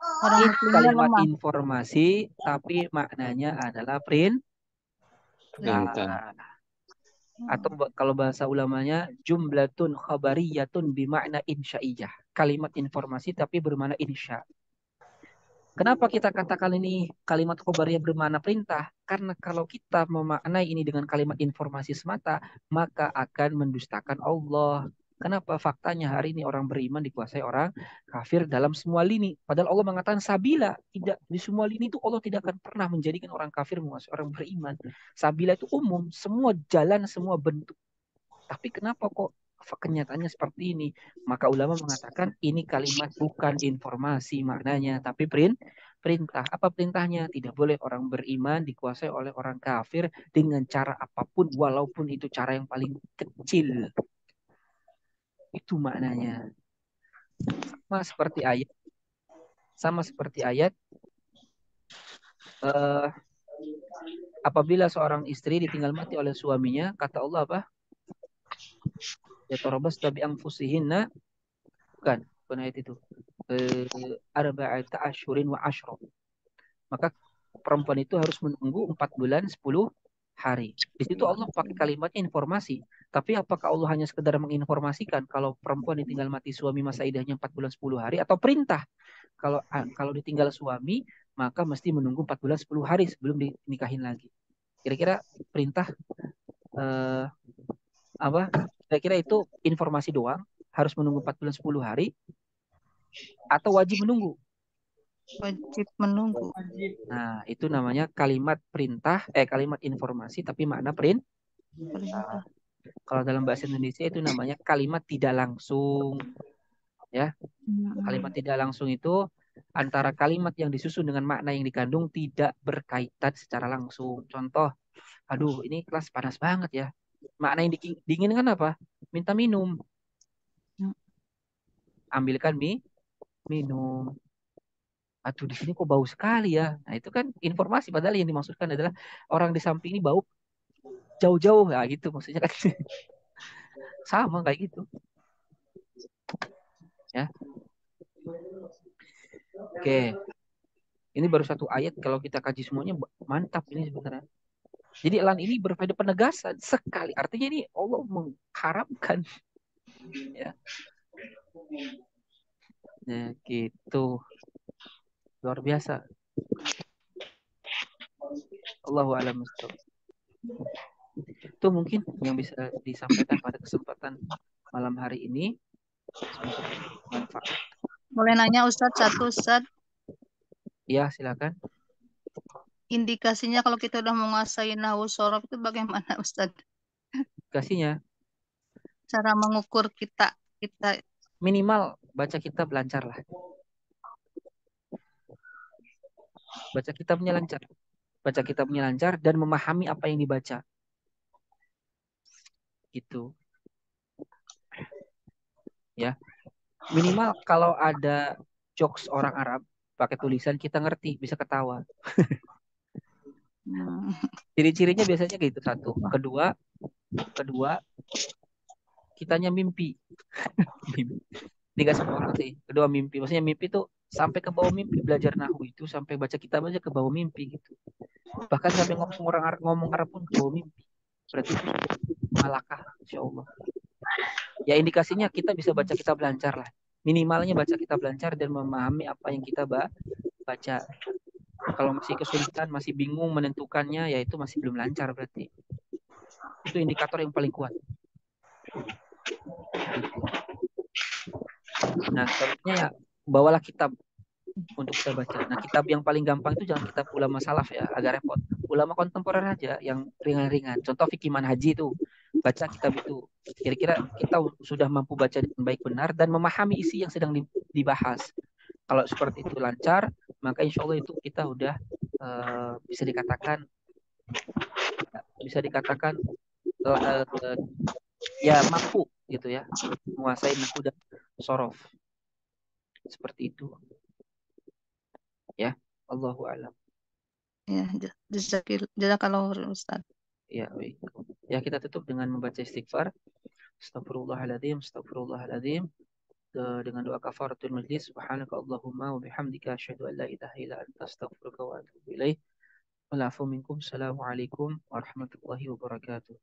Speaker 8: Orang
Speaker 1: ini
Speaker 8: muslimnya
Speaker 1: kalimat
Speaker 8: lemah.
Speaker 1: informasi tapi maknanya adalah perintah. Atau kalau bahasa ulamanya jumlatun khabariyatun bimakna insya'iyah. Kalimat informasi tapi bermakna insya. Kenapa kita katakan ini kalimat khobariyah bermakna perintah? Karena kalau kita memaknai ini dengan kalimat informasi semata, maka akan mendustakan Allah. Kenapa? Faktanya hari ini orang beriman dikuasai orang kafir dalam semua lini. Padahal Allah mengatakan sabila. Tidak, di semua lini itu Allah tidak akan pernah menjadikan orang kafir menguasai orang beriman. Sabila itu umum, semua jalan, semua bentuk. Tapi kenapa kok kenyataannya seperti ini? Maka ulama mengatakan ini kalimat bukan informasi maknanya, tapi perintah. Apa perintahnya? Tidak boleh orang beriman dikuasai oleh orang kafir dengan cara apapun, walaupun itu cara yang paling kecil. Itu maknanya. Sama seperti ayat. Apabila seorang istri ditinggal mati oleh suaminya, kata Allah apa? Ya tarabas tabi anfusihinna, bukan ayat itu. Arba'ata asyurin wa asyra. Maka perempuan itu harus menunggu 4 bulan 10 hari. Di situ Allah pakai kalimatnya informasi. Tapi apakah Allah hanya sekedar menginformasikan kalau perempuan ditinggal mati suami masa idahnya 4 bulan 10 hari atau perintah? Kalau ditinggal suami maka mesti menunggu 4 bulan 10 hari sebelum dinikahin lagi. Kira-kira perintah apa? Kira-kira itu informasi doang, harus menunggu 4 bulan 10 hari atau wajib menunggu?
Speaker 8: Wajib menunggu.
Speaker 1: Nah, itu namanya kalimat perintah, kalimat informasi tapi makna perintah. Kalau dalam bahasa Indonesia itu namanya kalimat tidak langsung. Ya. Kalimat tidak langsung itu antara kalimat yang disusun dengan makna yang dikandung tidak berkaitan secara langsung. Contoh, aduh ini kelas panas banget ya. Makna yang diinginkan apa? Minta minum. Ambilkan minum. Aduh di sini kok bau sekali ya. Nah itu kan informasi, padahal yang dimaksudkan adalah orang di samping ini bau jauh-jauh, nggak gitu maksudnya kan. Sama kayak gitu. Ya. Oke. Ini baru satu ayat, kalau kita kaji semuanya mantap ini sebenarnya. Jadi lan ini berfaedah penegasan sekali. Artinya ini Allah mengharamkan. Ya. Nah, gitu. Luar biasa. Allahu a'lam bishawab. Itu mungkin yang bisa disampaikan pada kesempatan malam hari ini. Semoga bermanfaat.
Speaker 8: Boleh nanya Ustadz satu, Ustadz?
Speaker 1: Ya, silakan.
Speaker 8: Indikasinya kalau kita udah menguasai nahwu shorof itu bagaimana Ustadz?
Speaker 1: Indikasinya?
Speaker 8: Cara mengukur kita
Speaker 1: minimal baca kitab lancar lah. Baca kitabnya lancar. Baca kitabnya lancar dan memahami apa yang dibaca. Gitu. Ya. Minimal kalau ada jokes orang Arab pakai tulisan kita ngerti, bisa ketawa. Ciri-cirinya biasanya gitu. Satu. Kedua kitanya mimpi. Tiga semua orang sih. Kedua mimpi. Maksudnya mimpi tuh sampai ke bawah mimpi, belajar nahwu itu sampai baca kitab aja ke bawah mimpi gitu. Bahkan sampai ngomong Arab pun ke bawah mimpi. Berarti malakah, insyaallah. Ya indikasinya kita bisa baca kitab lancar lah. Minimalnya baca kitab lancar dan memahami apa yang kita baca. Kalau masih kesulitan, masih bingung menentukannya, ya itu masih belum lancar berarti. Itu indikator yang paling kuat. Gitu. Nah, selanjutnya ya bawalah kitab untuk kita baca. Nah, kitab yang paling gampang itu jangan kitab ulama salaf ya, agak repot. Ulama kontemporer aja yang ringan-ringan. Contoh fikih manhaji itu, baca kitab itu. Kira-kira kita sudah mampu baca dengan baik benar dan memahami isi yang sedang dibahas. Kalau seperti itu lancar, maka insya Allah itu kita udah bisa dikatakan ya mampu gitu ya, menguasai nahwu dan sorof. Seperti itu. Ya, Allahu a'lam.
Speaker 8: Ya, jazakallahu Ustaz.
Speaker 1: Ya, baik. Ya, kita tutup dengan membaca istighfar. Astagfirullahaladzim, astagfirullahaladzim. Dengan doa kafaratul majlis. Subhanaka Allahumma wa bihamdika asyhadu an la ilaha illa anta astaghfiruka wa atubu ilaik. Wal afu minkum. Assalamualaikum warahmatullahi wabarakatuh.